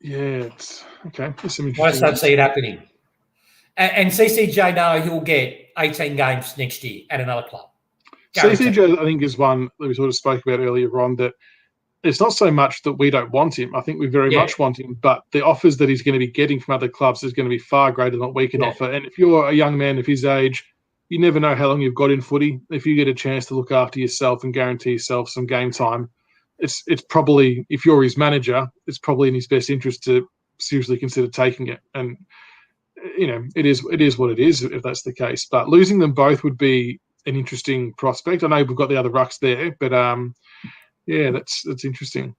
A: Yeah, it's okay.
C: I just don't see it happening. And CCJ, no, he'll get 18 games next year at another club.
A: Guaranteed. CCJ, I think, is one that we sort of spoke about earlier on, that it's not so much that we don't want him. I think we very much want him, but the offers that he's going to be getting from other clubs is going to be far greater than what we can offer. And if you're a young man of his age, you never know how long you've got in footy. If you get a chance to look after yourself and guarantee yourself some game time, it's probably, if you're his manager, it's probably in his best interest to seriously consider taking it. And it is what it is if that's the case. But losing them both would be an interesting prospect. I know we've got the other rucks there, but that's interesting.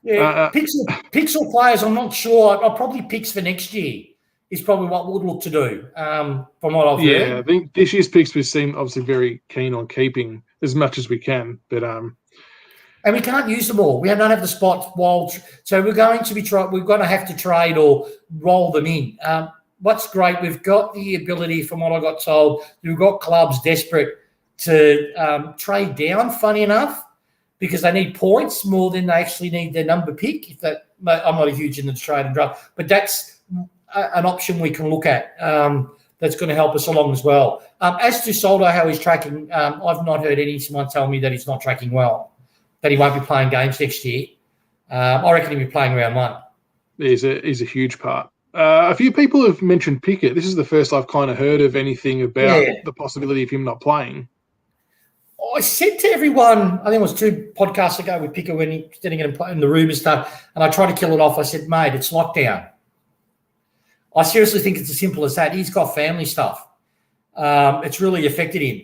C: Yeah, pixel players, I'm not sure. I'll probably picks for next year is probably what we'll look to do, from what I've heard.
A: Yeah, I think this year's picks we seem obviously very keen on keeping as much as we can, but
C: and we can't use them all. We don't have the spots so we're going to we're going to have to trade or roll them in. What's great, we've got the ability, from what I got told, we've got clubs desperate to trade down, funny enough, because they need points more than they actually need their number pick. I'm not a huge in the trade and draft, but that's an option we can look at. That's going to help us along as well. As to Soldo, how he's tracking, I've not heard anyone tell me that he's not tracking well, that he won't be playing games next year. I reckon he'll be playing round one. He's
A: a huge part. A few people have mentioned Pickett. This is the first I've kind of heard of anything about the possibility of him not playing.
C: I said to everyone, I think it was 2 podcasts ago with Pickett when he was sitting in the room and stuff, and I tried to kill it off. I said, mate, it's lockdown. I seriously think it's as simple as that. He's got family stuff. It's really affected him.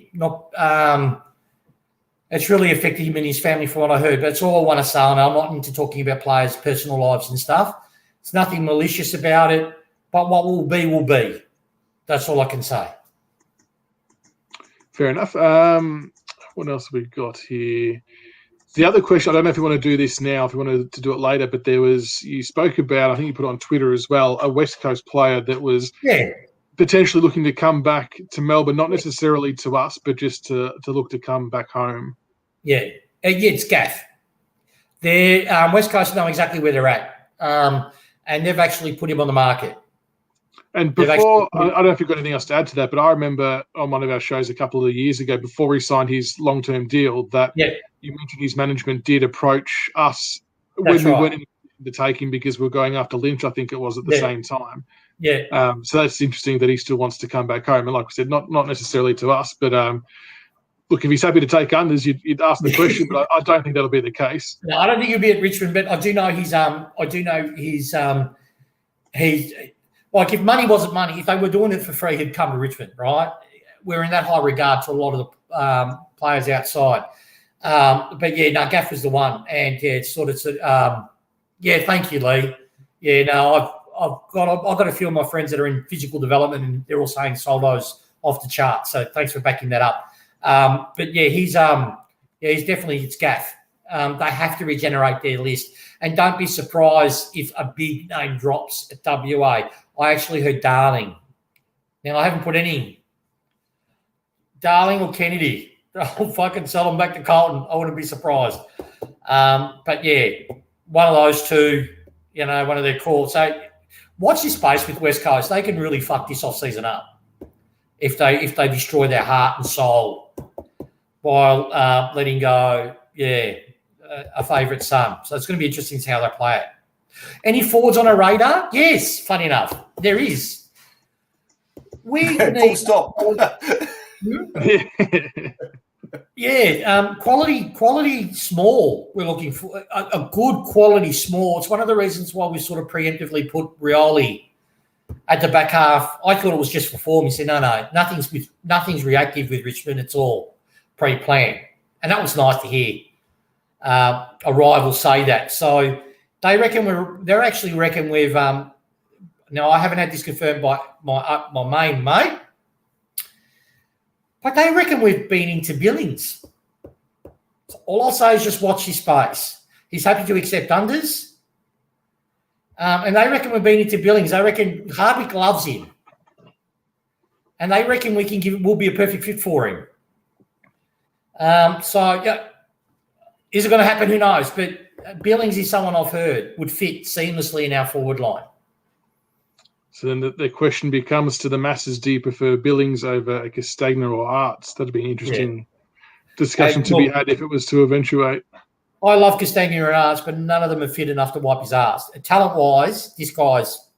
C: It's really affected him and his family from what I heard, but it's all I want to say. And I'm not into talking about players' personal lives and stuff. It's nothing malicious about it, but what will be, will be. That's all I can say.
A: Fair enough. What else have we got here? The other question, I don't know if you want to do this now, if you wanted to do it later, but you spoke about, I think you put on Twitter as well, a West Coast player that was potentially looking to come back to Melbourne, not necessarily to us, but just to look to come back home.
C: Yeah, it's Gaff. West Coast know exactly where they're at, and they've actually put him on the market.
A: And before, I don't know if you've got anything else to add to that, but I remember on one of our shows a couple of years ago, before he signed his long-term deal, that you mentioned his management did approach us when we weren't in to take him because we were going after Lynch, I think it was, at the same time.
C: Yeah.
A: So that's interesting that he still wants to come back home. And like we said, not necessarily to us, but look, if he's happy to take unders, you'd ask the question, but I don't think that'll be the case.
C: No, I don't think he'll be at Richmond, but I do know he's like, if money wasn't money, if they were doing it for free, he'd come to Richmond, right? We're in that high regard to a lot of the players outside. Gaff was the one. And, it's sort of thank you, Lee. Yeah, no, I've got a few of my friends that are in physical development, and they're all saying Soldo's off the chart. So thanks for backing that up. He's definitely, it's Gaff. They have to regenerate their list. And don't be surprised if a big name drops at WA. I actually heard Darling. Now, I haven't put any. Darling or Kennedy. I'll fucking sell them back to Carlton. I wouldn't be surprised. One of those two, one of their calls. So watch this space with West Coast. They can really fuck this off-season up if they destroy their heart and soul while letting go, a favourite son. So it's going to be interesting to see how they play it. Any forwards on a radar? Yes, funny enough. There is. We need
B: full stop.
C: Quality small. We're looking for a good quality small. It's one of the reasons why we sort of preemptively put Rioli at the back half. I thought it was just for form. He said, no, nothing's reactive with Richmond. It's all pre-planned. And that was nice to hear a rival say that. So they're actually reckon we've now I haven't had this confirmed by my main mate, but they reckon we've been into Billings. So all I'll say is just watch his space. He's happy to accept unders. And they reckon we've been into Billings. They reckon Hardwick loves him. And they reckon we'll be a perfect fit for him. Is it going to happen? Who knows? But Billings is someone I've heard would fit seamlessly in our forward line.
A: So then the question becomes to the masses, do you prefer Billings over Castagna or Arts? That'd be an interesting discussion to be had if it was to eventuate.
C: I love Castagna and Arts, but none of them are fit enough to wipe his ass. Talent-wise, this guy's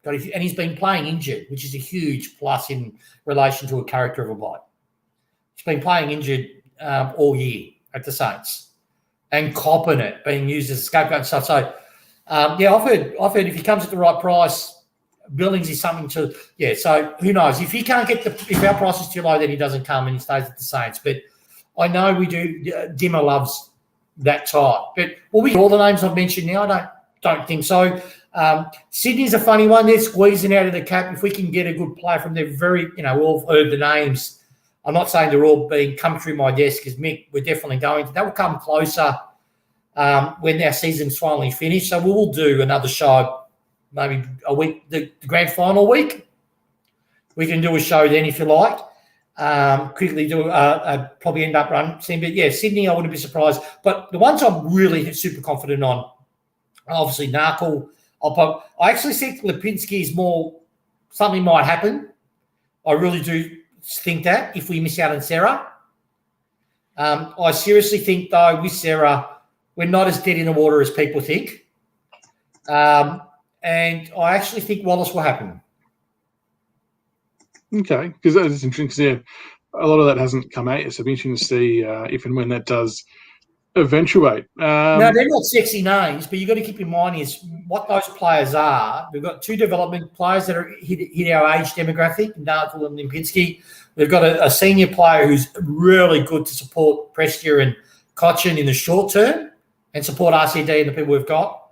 C: got and he's been playing injured, which is a huge plus in relation to a character of a bloke. He's been playing injured all year at the Saints and copping it, being used as a scapegoat and stuff. So, I've heard if he comes at the right price, Billings is something to, so who knows? If our price is too low, then he doesn't come and he stays at the Saints. But I know we do. Dimmer loves that type. But will we get all the names I've mentioned now? I don't think so. Sydney's a funny one. They're squeezing out of the cap. If we can get a good player from there, we've all heard the names. I'm not saying they're all being come through my desk because Mick, we're definitely going to. That will come closer when our season's finally finished. So we will do another show, maybe a week, the grand final week. We can do a show then if you like. Quickly do probably end up running. But Sydney, I wouldn't be surprised. But the ones I'm really super confident on, obviously Narkle. I actually think Lipinski is more something might happen. I really do think that if we miss out on Sarah. I seriously think though with Sarah, we're not as dead in the water as people think. And I actually think Wallace will happen.
A: Okay, because that is interesting. A lot of that hasn't come out yet, so it'll be interesting to see if and when that does eventuate.
C: No, they're not sexy names, but you've got to keep in mind is what those players are. We've got two development players that are hit our age demographic, Narkle and Lipinski. We've got a senior player who's really good to support Prestia and Cochin in the short term and support RCD and the people we've got.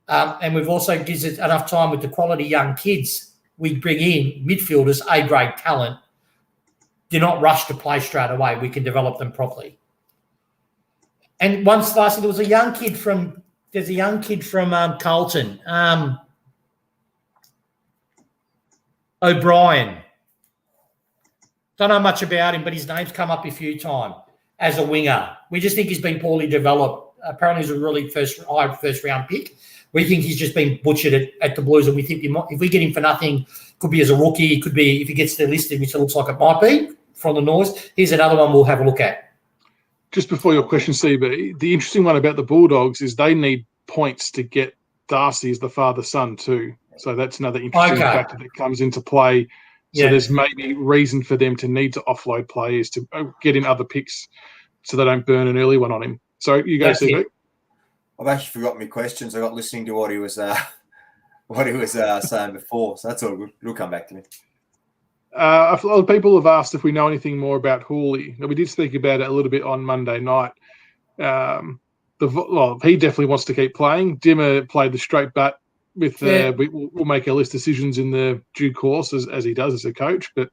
C: And we've also gives it enough time with the quality young kids we bring in, midfielders, A-grade talent. They're not rushed to play straight away. We can develop them properly. And lastly, there was a young kid from Carlton, O'Brien. Don't know much about him, but his name's come up a few times as a winger. We just think he's been poorly developed. Apparently, he's a really high first round pick. We think he's just been butchered at the Blues, and we think if we get him for nothing, could be as a rookie, could be if he gets the listed, which it looks like it might be from the noise. Here's another one we'll have a look at.
A: Just before your question, CB, the interesting one about the Bulldogs is they need points to get Darcy as the father-son too. So that's another interesting factor that comes into play. So there's maybe reason for them to need to offload players to get in other picks so they don't burn an early one on him. So you go, CB.
B: I've actually forgotten my questions. I got listening to what he was saying before. So that's all good. It'll come back to me.
A: A lot of people have asked if we know anything more about Hooley. We did speak about it a little bit on Monday night. He definitely wants to keep playing. Dimmer played the straight bat with. We'll make our list decisions in the due course as he does as a coach. But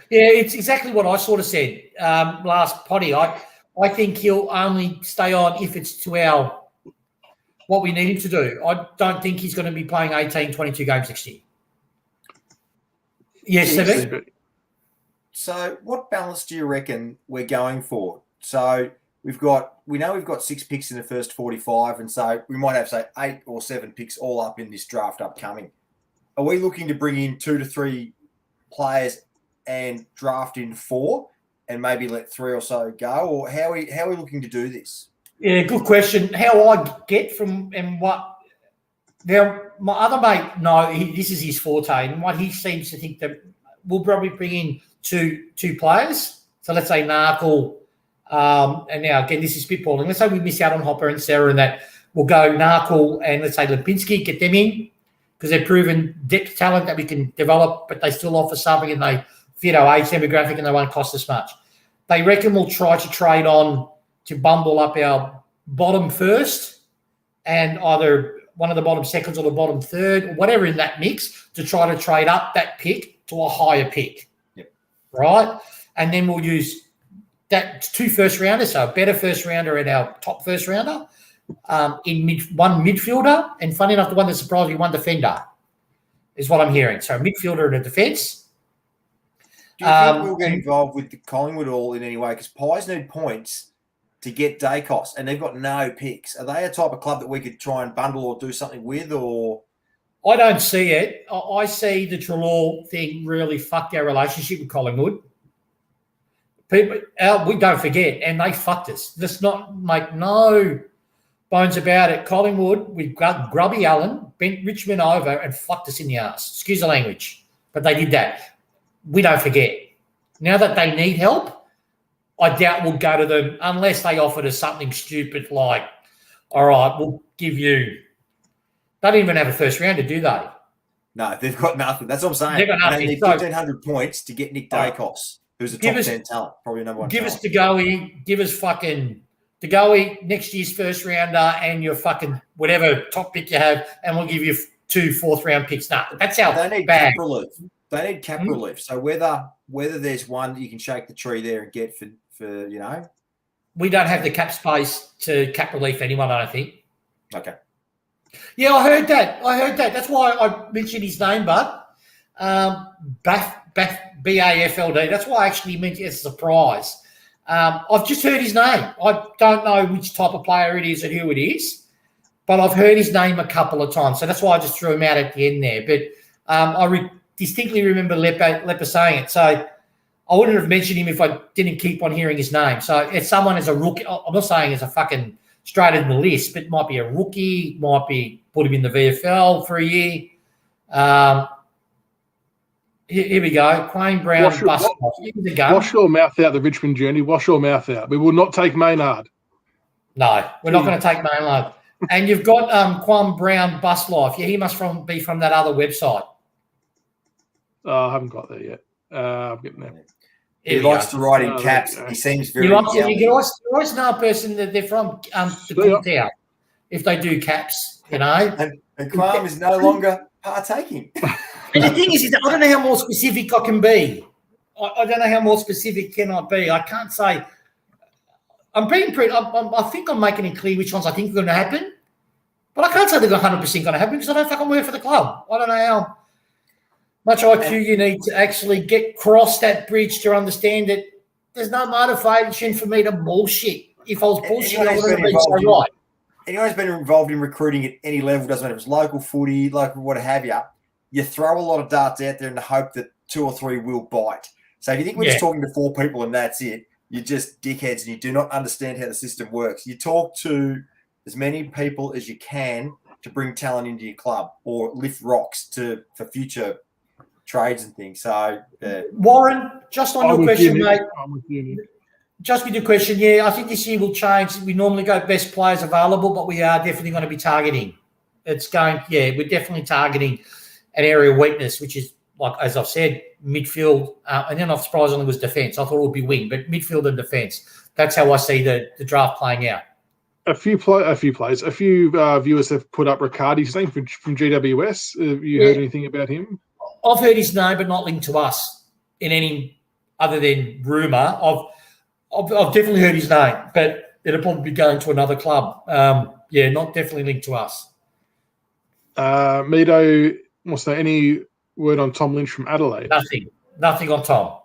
C: it's exactly what I sort of said last potty. I think he'll only stay on if it's to what we need him to do. I don't think he's going to be playing 18, 22 games next year. Yes, CB.
B: So what balance do you reckon we're going for? So we know we've got 6 picks in the first 45, and so we might have, say, 8 or 7 picks all up in this draft upcoming. Are we looking to bring in 2 to 3 players and draft in 4 and maybe let 3 or so go? Or how are we looking to do this?
C: Yeah, good question. How I get from and what now, my other mate, this is his forte, and what he seems to think that we'll probably bring in two players. So let's say Narkle, and now again this is spitballing. Let's say we miss out on Hopper and Sarah, and that we'll go Narkle and let's say Lipinski, get them in because they're proven depth talent that we can develop, but they still offer something and they fit our age demographic and they won't cost us much. They reckon we'll try to trade on to bundle up our bottom first and either one of the bottom seconds or the bottom third, or whatever in that mix, to try to trade up that pick to a higher pick.
B: Yep. Right?
C: And then we'll use that 2 first rounders, so a better first rounder and our top first rounder, in one midfielder, and funny enough, the one that surprised me, one defender, is what I'm hearing. So a midfielder and a defence.
B: Do you think we'll get involved with the Collingwood all in any way? Because Pies need points to get Dacos, and they've got no picks. Are they a type of club that we could try and bundle or do something with? Or
C: I don't see it. I see the Trelaw thing really fucked our relationship with Collingwood. People, we don't forget, and they fucked us. Let's not make no bones about it. Collingwood, we got Grubby Allen, bent Richmond over and fucked us in the ass. Excuse the language, but they did that. We don't forget. Now that they need help, I doubt we'll go to them unless they offered us something stupid like, all right, we'll give you. They don't even have a first rounder, do they?
B: No, they've got nothing. That's what I'm saying.
C: They've got nothing.
B: They need 1,500 points to get Nick Dacos, who's a top 10 talent, probably number one.
C: Give us DeGoey, give us fucking DeGoey, next year's first rounder, and your fucking whatever top pick you have, and we'll give you 2 fourth-round picks. No, that's how
B: they need
C: bad.
B: cap relief. They need cap relief. So whether there's one that you can shake the tree there and get for
C: we don't have the cap space to cap relief anyone, I don't think.
B: Okay.
C: Yeah, I heard that. That's why I mentioned his name, bud. BAFLD. That's why I actually mentioned it as a surprise. I've just heard his name. I don't know which type of player it is and who it is, but I've heard his name a couple of times. So that's why I just threw him out at the end there. But I distinctly remember Lepa saying it. So I wouldn't have mentioned him if I didn't keep on hearing his name. So it's someone as a rookie. I'm not saying as a fucking straight in the list, but it might be a rookie, might be put him in the VFL for a year. Here we go. Quayne Brown.
A: Wash your mouth out, the Richmond journey. Wash your mouth out. We will not take Maynard.
C: No, we're not going to take Maynard. And you've got Quayne Brown Bus Life. Yeah, he must be from that other website.
A: I haven't got there yet. I'm getting there.
B: He likes to write in caps. He seems very.
C: You can always know a person that they're from the Cooktown if they do caps, you know.
B: And Quam is no longer partaking.
C: And the thing is, I don't know how more specific I can be. I don't know how more specific can I be. I can't say. I'm being pretty. I think I'm making it clear which ones I think are going to happen, but I can't say they're 100% going to happen because I don't fucking work for the club. I don't know how much IQ you need to actually cross that bridge to understand that there's no motivation for me to bullshit. If I was bullshitting, I wouldn't be so right.
B: Anyone who's been involved in recruiting at any level, doesn't matter if it's local footy, local what have you, you throw a lot of darts out there in the hope that 2 or 3 will bite. So if you think we're just talking to 4 people and that's it, you're just dickheads and you do not understand how the system works. You talk to as many people as you can to bring talent into your club or lift rocks for future trades and things. So,
C: Warren, just on your question, mate.
A: I'm with you.
C: Just with your question, I think this year will change. We normally go best players available, but we are definitely going to be targeting. We're definitely targeting an area of weakness, which is, like, as I've said, midfield. And then surprisingly was defence. I thought it would be wing, but midfield and defence. That's how I see the draft playing out.
A: A few viewers have put up Riccardi's name from GWS. Have you heard anything about him?
C: I've heard his name, but not linked to us in any other than rumour. I've definitely heard his name, but it'll probably be going to another club. Not definitely linked to us.
A: Mido wants to know any word on Tom Lynch from Adelaide?
C: Nothing on Tom.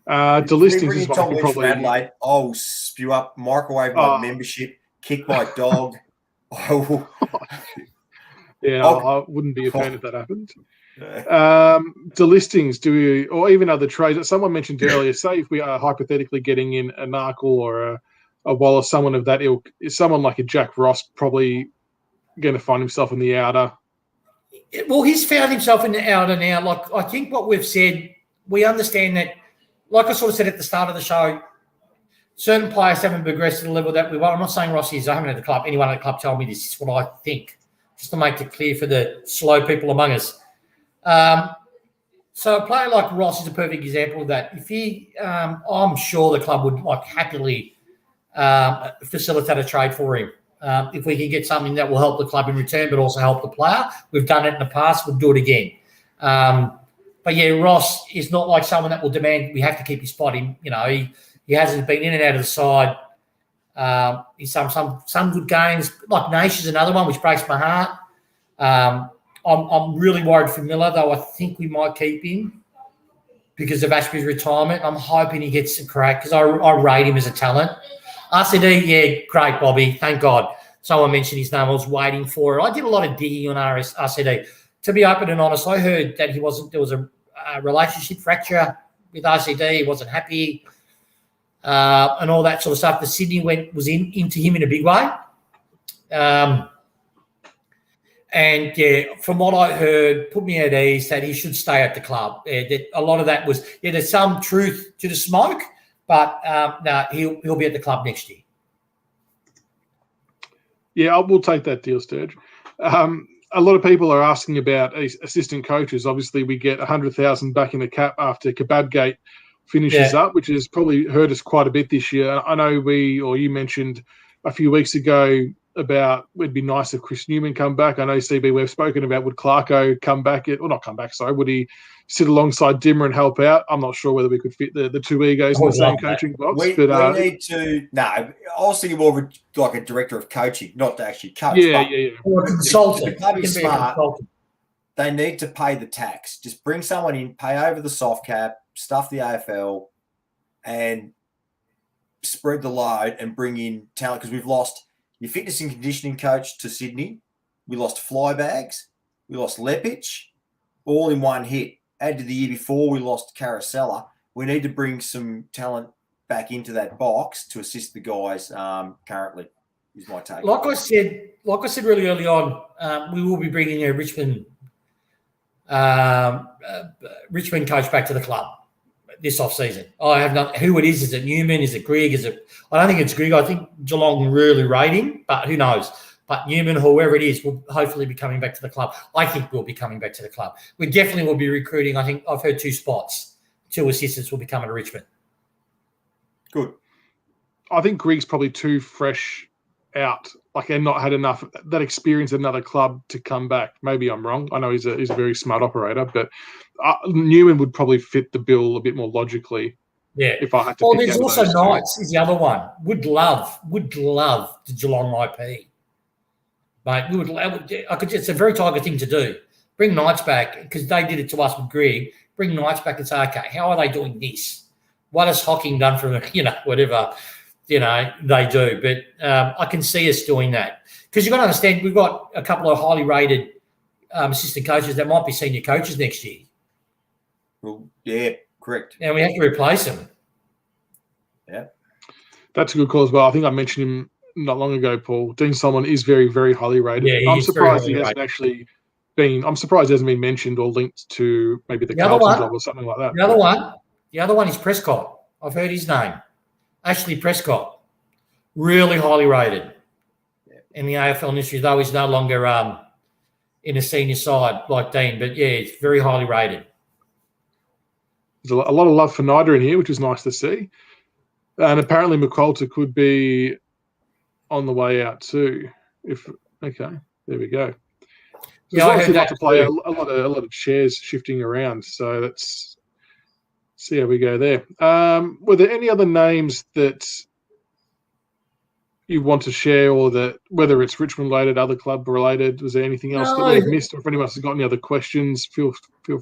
A: The listings is
B: Tom Lynch from Adelaide. I'll spew up, microwave my membership, kick my dog.
A: I wouldn't be a fan if that happened. The listings, or even other trades. Someone mentioned earlier, say if we are hypothetically getting in a Narkle or a Wallace, someone of that ilk, is someone like a Jack Ross probably going to find himself in the outer?
C: Well, he's found himself in the outer now. Like, I think what we've said, we understand that, like I sort of said at the start of the show, certain players haven't progressed to the level that we want. I'm not saying Rossi is. I haven't had the club. Anyone at the club tell me this is what I think, just to make it clear for the slow people among us. So a player like Ross is a perfect example of that. If he, I'm sure the club would happily facilitate a trade for him. If we can get something that will help the club in return, but also help the player. We've done it in the past. We'll do it again. But Ross is not like someone that will demand we have to keep his spot. He hasn't been in and out of the side. He's some good games. Like Nash is another one, which breaks my heart. I'm really worried for Miller, though I think we might keep him because of Ashby's retirement. I'm hoping he gets some crack because I rate him as a talent. RCD, great, Bobby. Thank God. Someone mentioned his name. I was waiting for it. I did a lot of digging on RCD. To be open and honest, I heard that there was a relationship fracture with RCD. He wasn't happy and all that sort of stuff. The Sydney was into him in a big way. From what I heard, put me at ease that he should stay at the club. A lot of that was, there's some truth to the smoke, but no, he'll be at the club next year.
A: Yeah, we'll take that deal, Sturge. A lot of people are asking about assistant coaches. Obviously, we get 100,000 back in the cap after Kebabgate finishes up, which has probably hurt us quite a bit this year. I know you mentioned a few weeks ago about it'd be nice if Chris Newman come back. I know, CB, we've spoken about would Clarko come back, would he sit alongside Dimmer and help out? I'm not sure whether we could fit the two egos in the same coaching box.
B: We need to, I was thinking more of like a director of coaching, not to actually coach.
C: Or a consultant.
B: They need to pay the tax. Just bring someone in, pay over the soft cap, stuff the AFL, and spread the load and bring in talent, because we've lost your fitness and conditioning coach to Sydney. We lost Flybags. We lost Lepich, all in one hit. Add to the year before, we lost Carousella. We need to bring some talent back into that box to assist the guys currently, is my take.
C: Like I said really early on, we will be bringing a Richmond coach back to the club this off-season. I have not. Who it is? Is it Newman? Is it Grigg? I don't think it's Grigg. I think Geelong really rate him, but who knows? But Newman, whoever it is, will hopefully be coming back to the club. I think we'll be coming back to the club. We definitely will be recruiting. I think I've heard 2 spots. 2 assistants will be coming to Richmond.
B: Good.
A: I think Grigg's probably too fresh out, and not had enough that experience at another club to come back. Maybe I'm wrong. I know he's a very smart operator, but Newman would probably fit the bill a bit more logically.
C: Yeah.
A: If I had to.
C: Well, there's also Knights is the other one. Would love the Geelong IP. Mate, it's a very Tiger thing to do. Bring Knights back, because they did it to us with Grigg. Bring Knights back and say, okay, how are they doing this? What has Hocking done for them? Whatever, they do. But I can see us doing that. Because you've got to understand, we've got a couple of highly rated assistant coaches that might be senior coaches next year.
B: Well, yeah, correct.
C: And we have to replace them.
B: Yeah.
A: That's a good call as well. I think I mentioned him not long ago, Paul. Dean Solomon is very, very highly rated.
C: Yeah,
A: I'm surprised he hasn't actually been. I'm surprised he hasn't been mentioned or linked to maybe the Carlton job or something like that.
C: The other one is Prescott. I've heard his name. Ashley Prescott, really highly rated in the AFL industry, though he's no longer in a senior side like Dean. But yeah, it's very highly rated.
A: There's a lot of love for Nida in here, which is nice to see. And apparently McQualter could be on the way out too. There we go.
C: Yeah, I heard that
A: to play a lot of shares shifting around. So let's see how we go there. Were there any other names that you want to share, or that whether it's Richmond related, other club related? Was there anything else that we've missed, or if anyone has got any other questions, feel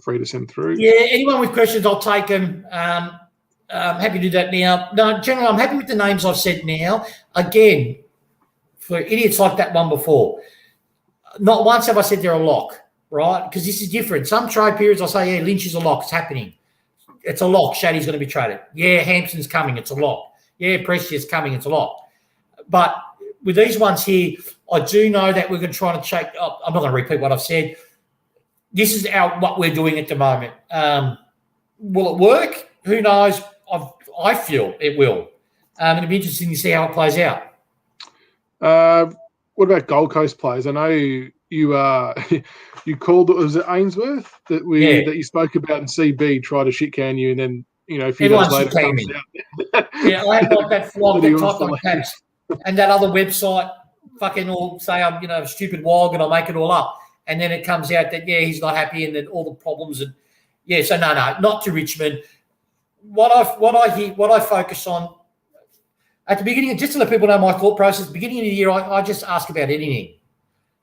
A: free to send through.
C: Yeah, anyone with questions, I'll take them. I'm happy to do that now. No, generally, I'm happy with the names I've said now. Again, for idiots like that one before, not once have I said they're a lock, right? Because this is different. Some trade periods I'll say, yeah, Lynch is a lock. It's happening. It's a lock. Shaddy's going to be traded. Yeah, Hampson's coming. It's a lock. Yeah, Precious coming. It's a lock. But with these ones here, I do know that we're going to try to check. I'm not going to repeat what I've said. This is what we're doing at the moment. Will it work? Who knows? I feel it will. It'll be interesting to see how it plays out.
A: What about Gold Coast players? I know you you called, was it Ainsworth that you spoke about, and CB tried to shit can you, and then a few days later comes out.
C: Yeah, I had like that flog that typed on caps, and that other website fucking all say I'm a stupid wog and I'll make it all up, and then it comes out that he's not happy and then all the problems and so no, not to Richmond. What I focus on at the beginning, just to let people know my thought process, beginning of the year, I just ask about anything.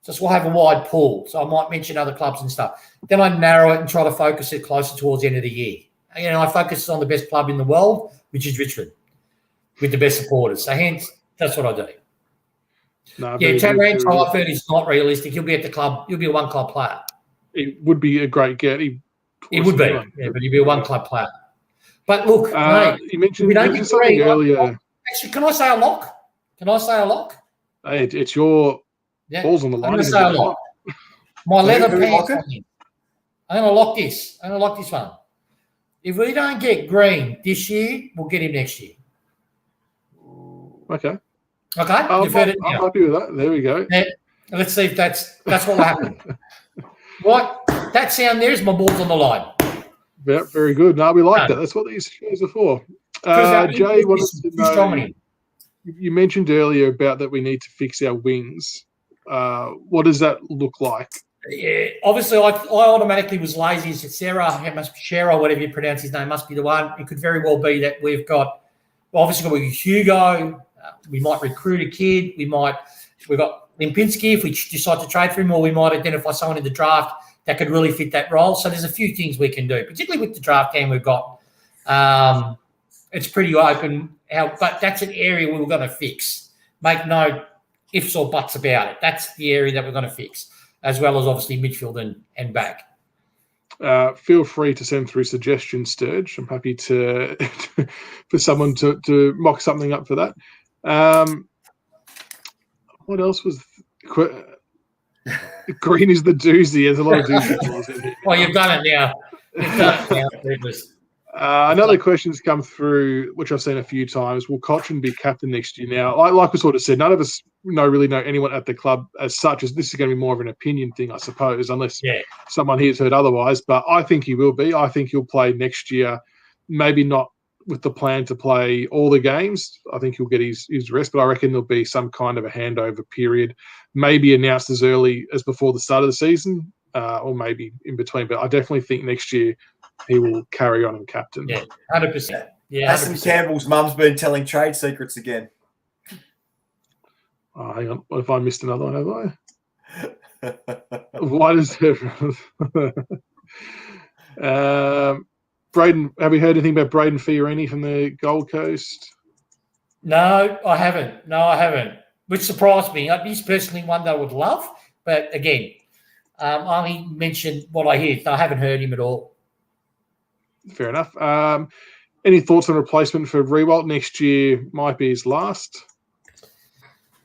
C: Just we'll have a wide pool. So I might mention other clubs and stuff. Then I narrow it and try to focus it closer towards the end of the year. I focus on the best club in the world, which is Richmond, with the best supporters. So hence, that's what I do.
A: No,
C: Taranto, I've heard is not realistic. He'll be at the club. He'll be a one-club player.
A: It would be a great get.
C: It would be, but he'll be a one-club player. But look, mate,
A: you mentioned something earlier.
C: Actually, can I say a lock?
A: Hey, it's your balls on the line.
C: I'm going to say a lock. My leather pants on him. I'm going to lock this. I'm going to lock this one. If we don't get Green this year, we'll get him next year.
A: Okay.
C: You've heard it now.
A: I'm happy with that. There we go.
C: Let's see if that's what will happen. Right, that sound there is my balls on the line.
A: Yeah, very good. No, we like that. That's what these shows are for. Jay wanted to know, you mentioned earlier about that we need to fix our wings. What does that look like?
C: Yeah, obviously, I automatically was lazy. Is it Sarah? It must be Cheryl, whatever you pronounce his name, must be the one. It could very well be that we've got, obviously, got Hugo. We might recruit a kid. We've got Limpinski if we decide to trade for him, or we might identify someone in the draft that could really fit that role. So there's a few things we can do, particularly with the draft game we've got. It's pretty open, but that's an area we're going to fix. Make no ifs or buts about it. That's the area that we're going to fix, as well as obviously midfield and back.
A: Feel free to send through suggestions, Sturge. I'm happy to for someone to mock something up for that. What else was green is the doozy? There's a lot of doozies in here.
C: Oh, you've done it now.
A: Another question's come through, which I've seen a few times. Will Cochrane be captain next year? Now, like we sort of said, none of us really know anyone at the club as such. As this is going to be more of an opinion thing, I suppose, unless someone here has heard otherwise. But I think he will be. I think he'll play next year. Maybe not with the plan to play all the games. I think he'll get his rest, but I reckon there'll be some kind of a handover period, maybe announced as early as before the start of the season, or maybe in between. But I definitely think next year he will carry on and captain.
C: Yeah, 100%. Yeah,
B: Aston Campbell's mum's been telling trade secrets again.
A: Oh, hang on. What if I missed another one, have I? Why does Braden, have we heard anything about Braden Fiorini from the Gold Coast?
C: No, I haven't. Which surprised me. He's personally one that I would love, but again, I only mentioned what I hear. I haven't heard him at all.
A: Fair enough. Any thoughts on replacement for Rewalt? Next year might be his last.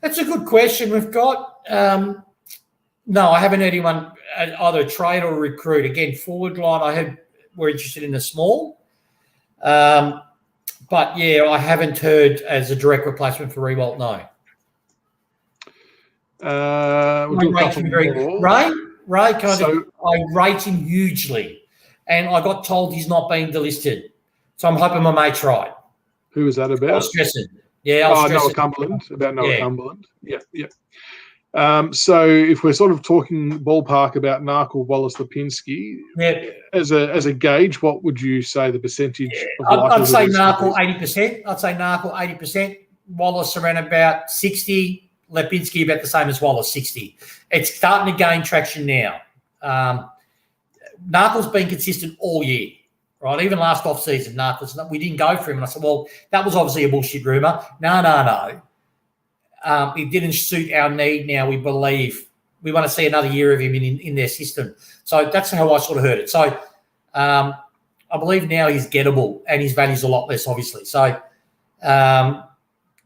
C: That's a good question. We've got no, I haven't heard anyone either trade or recruit. Again, forward line, I heard we're interested in the small. But yeah, I haven't heard as a direct replacement for Rewalt, no.
A: We'll
C: Ray, I rate him hugely. And I got told he's not being delisted. So I'm hoping my mate's right.
A: Who was that about?
C: I was stressing. Yeah, I was stressing.
A: Noah Cumberland. About Noah Cumberland. Yeah. So if we're sort of talking ballpark about Narkle, Wallace, Lipinski, as a gauge, what would you say the percentage of
C: I'd say Narkle 80%. I'd say Narkle 80%. Wallace around about 60. Lipinski about the same as Wallace, 60. It's starting to gain traction now. Narkle's been consistent all year, right? Even last off-season, Narkle's, we didn't go for him. And I said, well, that was obviously a bullshit rumour. No. It didn't suit our need now, we believe. We want to see another year of him in their system. So that's how I sort of heard it. So I believe now he's gettable and his value's a lot less, obviously. So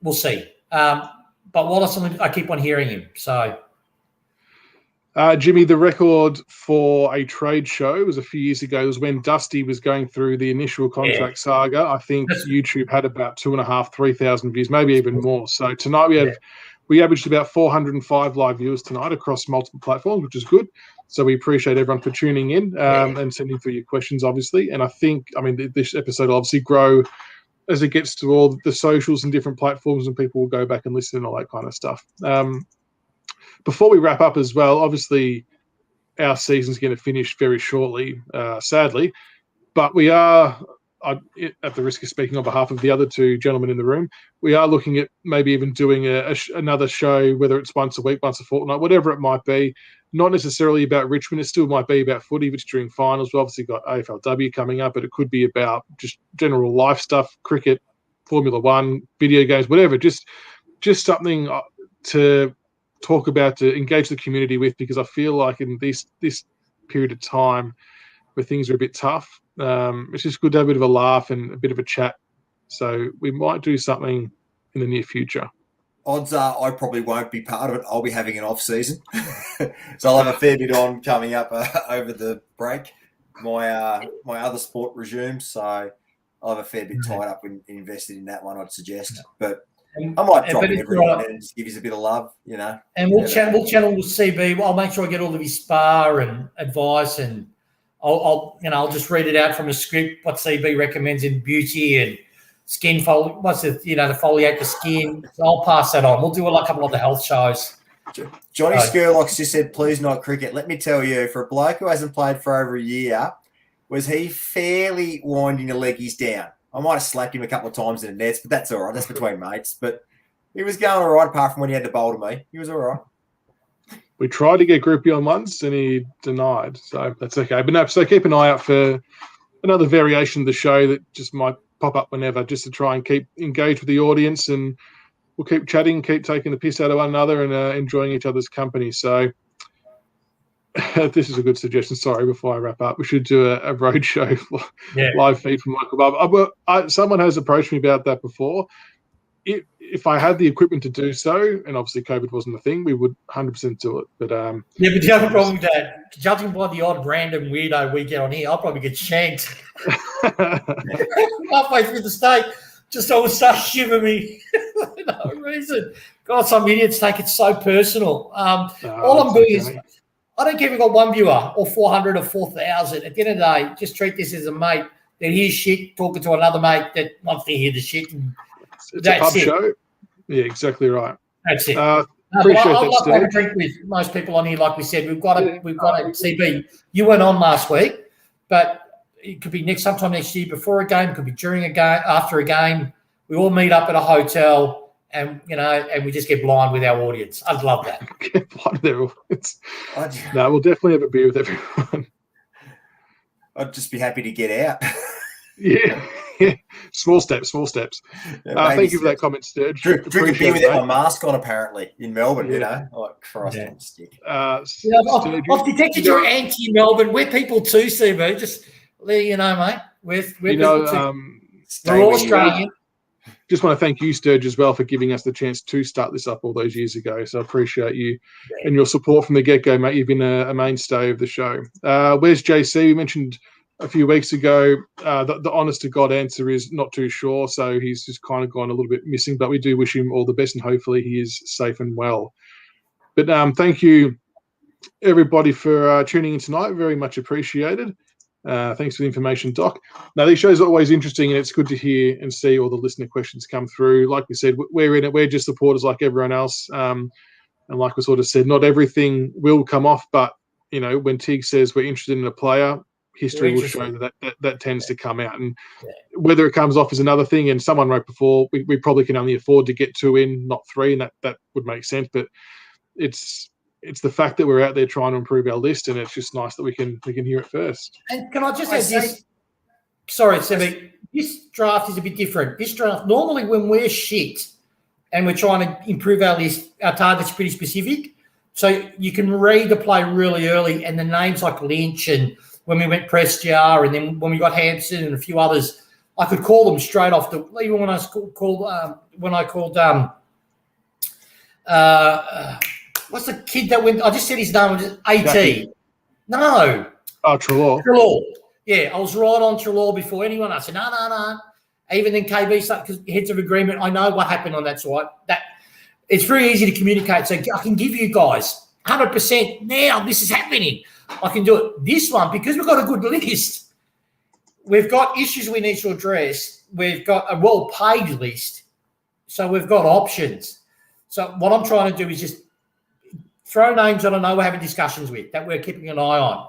C: we'll see. But Wallace, I keep on hearing him. So...
A: Jimmy, the record for a trade show was a few years ago. It was when Dusty was going through the initial contract saga. I think YouTube had about 2,500, 3,000 views, maybe even more. So tonight we averaged about 405 live viewers tonight across multiple platforms, which is good. So we appreciate everyone for tuning in and sending through your questions, obviously. And I think, this episode will obviously grow as it gets to all the socials and different platforms, and people will go back and listen and all that kind of stuff. Before we wrap up as well, obviously our season's going to finish very shortly, sadly, but we are, at the risk of speaking on behalf of the other two gentlemen in the room, we are looking at maybe even doing another show, whether it's once a week, once a fortnight, whatever it might be, not necessarily about Richmond. It still might be about footy, which during finals. We've obviously got AFLW coming up, but it could be about just general life stuff, cricket, Formula One, video games, whatever, just something to talk about, to engage the community with, because I feel like in this period of time where things are a bit tough, it's just good to have a bit of a laugh and a bit of a chat. So we might do something in the near future.
B: Odds are I probably won't be part of it. I'll be having an off season. So I'll have a fair bit on coming up over the break. My other sport resumes, so I'll have a fair bit tied up and invested in that one, I'd suggest. But I might drop every now and just give you a bit of love, you know.
C: And we'll channel CB. I'll make sure I get all of his spar and advice, and I'll just read it out from a script what CB recommends in beauty and skin the foliate the skin. I'll pass that on. We'll do a couple of the health shows.
B: Johnny Skurlock's just said, please not cricket. Let me tell you, for a bloke who hasn't played for over a year, was he fairly winding the leggies down? I might have slapped him a couple of times in the nets, but that's all right. That's between mates. But he was going all right apart from when he had to bowl to me. He was all right.
A: We tried to get Groupie on once and he denied. So that's okay. But no, so keep an eye out for another variation of the show that just might pop up whenever, just to try and keep engaged with the audience, and we'll keep chatting, keep taking the piss out of one another and enjoying each other's company. So this is a good suggestion. Sorry, before I wrap up, we should do a road show live feed from Michael Bob. Someone has approached me about that before. If I had the equipment to do so, and obviously COVID wasn't a thing, we would 100% do it. But
C: but the other problem with that, judging by the odd random weirdo we get on here, I'll probably get shanked halfway through the state. Just all start shivering me for no reason. God, some idiots take it so personal. All I'm doing is, I don't care if we've got one viewer or 400 or 4,000. At the end of the day, just treat this as a mate that hears shit talking to another mate that wants to hear the shit.
A: It's a pub show. Yeah, exactly right.
C: That's it.
A: Appreciate that, Steve.
C: I drink with most people on here, like we said. We've got a CB. You weren't on last week, but it could be sometime next year before a game. It could be during a game, after a game. We all meet up at a hotel. And we just get blind with our audience. I'd love that.
A: Get blind with their audience. No, we'll definitely have a beer with everyone.
B: I'd just be happy to get out.
A: Yeah. Small steps. Yeah, thank you for that comment, Sturge.
B: Drink a beer without my mask on, apparently, in Melbourne, you know. Like, Christ on stick.
C: I've detected you're anti-Melbourne. We're people too, CB. Just let you know, mate. We're people too. We're all Australian.
A: Just want to thank you, Sturge, as well, for giving us the chance to start this up all those years ago. So I appreciate you and your support from the get-go, mate. You've been a mainstay of the show. Where's JC? We mentioned a few weeks ago the honest-to-God answer is not too sure, so he's just kind of gone a little bit missing, but we do wish him all the best, and hopefully he is safe and well. But thank you, everybody, for tuning in tonight. Very much appreciated. Thanks for the information, Doc. Now, these shows are always interesting, and it's good to hear and see all the listener questions come through. Like we said, we're in it. We're just supporters like everyone else. And like we sort of said, not everything will come off, but, when Tig says we're interested in a player, history will show that tends to come out. And whether it comes off is another thing. And someone wrote before, we probably can only afford to get 2 in, not 3, and that would make sense. But it's the fact that we're out there trying to improve our list, and it's just nice that we can hear it first.
C: And can I just add this? Sorry, Sammy. This draft is a bit different. This draft, normally when we're shit and we're trying to improve our list, our target's pretty specific. So you can read the play really early, and the names like Lynch, and when we went Prestia, and then when we got Hansen and a few others, I could call them straight off even when I called what's the kid that went? I just said his name was AT. No.
A: Oh, Treloar.
C: Treloar. Yeah, I was right on Treloar before anyone. I said, no. Even then KB started, because heads of agreement, I know what happened on that side. It's very easy to communicate. So I can give you guys 100% now this is happening. I can do it. This one, because we've got a good list, we've got issues we need to address. We've got a well-paid list. So we've got options. So what I'm trying to do is just throw names that I know we're having discussions with, that we're keeping an eye on,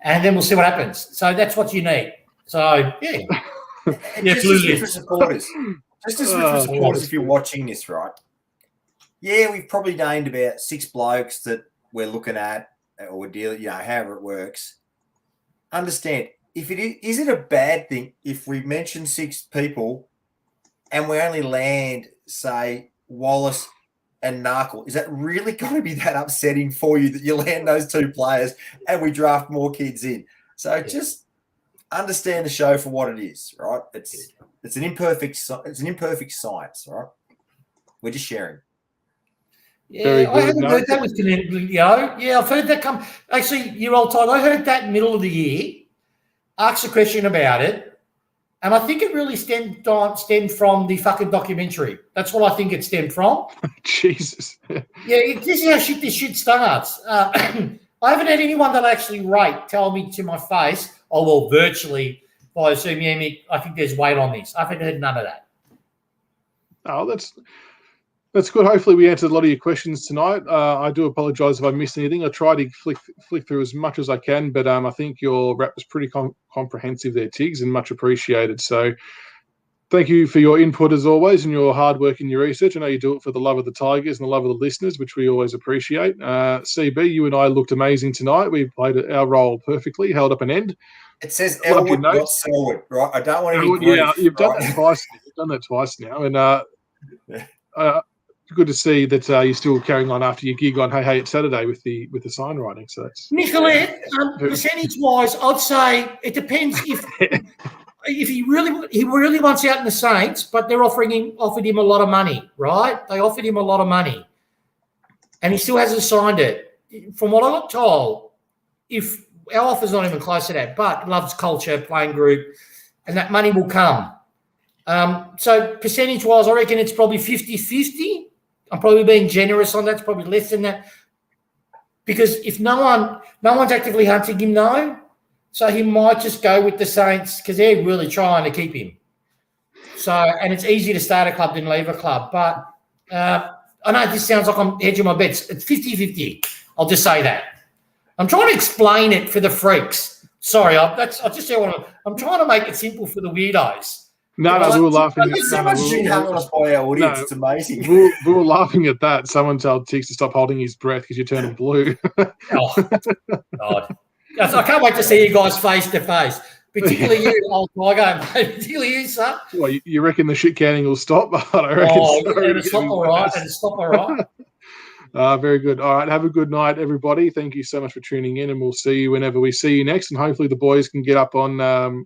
C: and then we'll see what happens. So that's what you need. So, yeah.
B: Just for supporters. If you're watching this, right? Yeah, we've probably named about 6 blokes that we're looking at or we're dealing, however it works. Understand, is it a bad thing if we mention 6 people and we only land, say, Wallace and Narkle? Is that really going to be that upsetting for you that you land those 2 players and we draft more kids in? So just understand the show for what it is, right? It's an imperfect science, right? We're just sharing.
C: Yeah, I haven't heard that with Canelo. Yeah, I've heard that come. Actually, you're old time. I heard that middle of the year. Asked a question about it. And I think it really stemmed from the fucking documentary. That's what I think it stemmed from.
A: Jesus.
C: Yeah, this is how this shit starts. I haven't had anyone that I actually rate tell me to my face, oh, well, virtually, by Zoom, yeah, Mick, I think there's weight on this. I haven't had none of that.
A: Oh, that's good. Hopefully we answered a lot of your questions tonight. I do apologise if I missed anything. I try to flick through as much as I can, but I think your wrap was pretty comprehensive there, Tiggs, and much appreciated. So thank you for your input as always and your hard work in your research. I know you do it for the love of the Tigers and the love of the listeners, which we always appreciate. CB, you and I looked amazing tonight. We played our role perfectly, held up an end.
B: It says Elwood, not Selwood, right? I don't want any grief.
A: Yeah, you've done that twice. You've done that twice now, and good to see that you're still carrying on after your gig on Hey It's Saturday with the sign writing. So that's
C: Nicolette, percentage wise, I'd say it depends if he really wants out in the Saints, but they're offered him a lot of money, right? They offered him a lot of money, and he still hasn't signed it. From what I got told, if our offer's not even close to that, but loves culture, playing group, and that money will come. So percentage wise, I reckon it's probably 50-50. I'm probably being generous on that. It's probably less than that. Because if no one's actively hunting him, no. So he might just go with the Saints because they're really trying to keep him. So, and it's easy to start a club than leave a club. But I know this sounds like I'm hedging my bets. It's 50-50. I'll just say that. I'm trying to explain it for the freaks. Sorry, I'm trying to make it simple for the weirdos.
A: No, we were laughing.
B: There's so much shit happening by our audience. It's amazing.
A: We were laughing at that. Someone told Tiggs to stop holding his breath because you're turning blue.
C: Oh, God. I can't wait to see you guys face to face. Particularly you, old Tiger. Particularly you, son.
A: Well, you reckon the shit canning will stop? I reckon
C: it'll stop all right. It'll stop all right.
A: Very good. All right. Have a good night, everybody. Thank you so much for tuning in, and we'll see you whenever we see you next. And hopefully the boys can get up on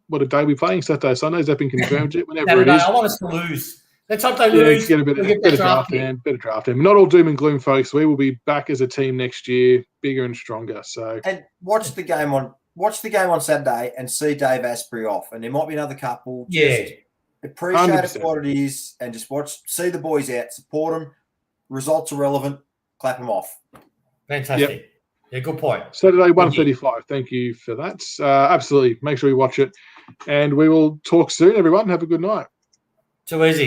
A: what a day we're playing, Saturday, Sunday. Has that been confirmed yet? Whenever it is.
C: I want us to lose. Let's hope they lose.
A: Get a better draft in. Better draft in. Not all doom and gloom, folks. We will be back as a team next year, bigger and stronger. So
B: and watch the game on Saturday and see Dave Astbury off. And there might be another couple.
C: Yeah.
B: Appreciate 100%. It for what it is and just see the boys out, support them. Results are relevant. Clap them off.
C: Fantastic. Yep. Yeah, good point.
A: Saturday, 1:35. Thank you for that. Absolutely. Make sure you watch it. And we will talk soon, everyone. Have a good night.
C: Too easy.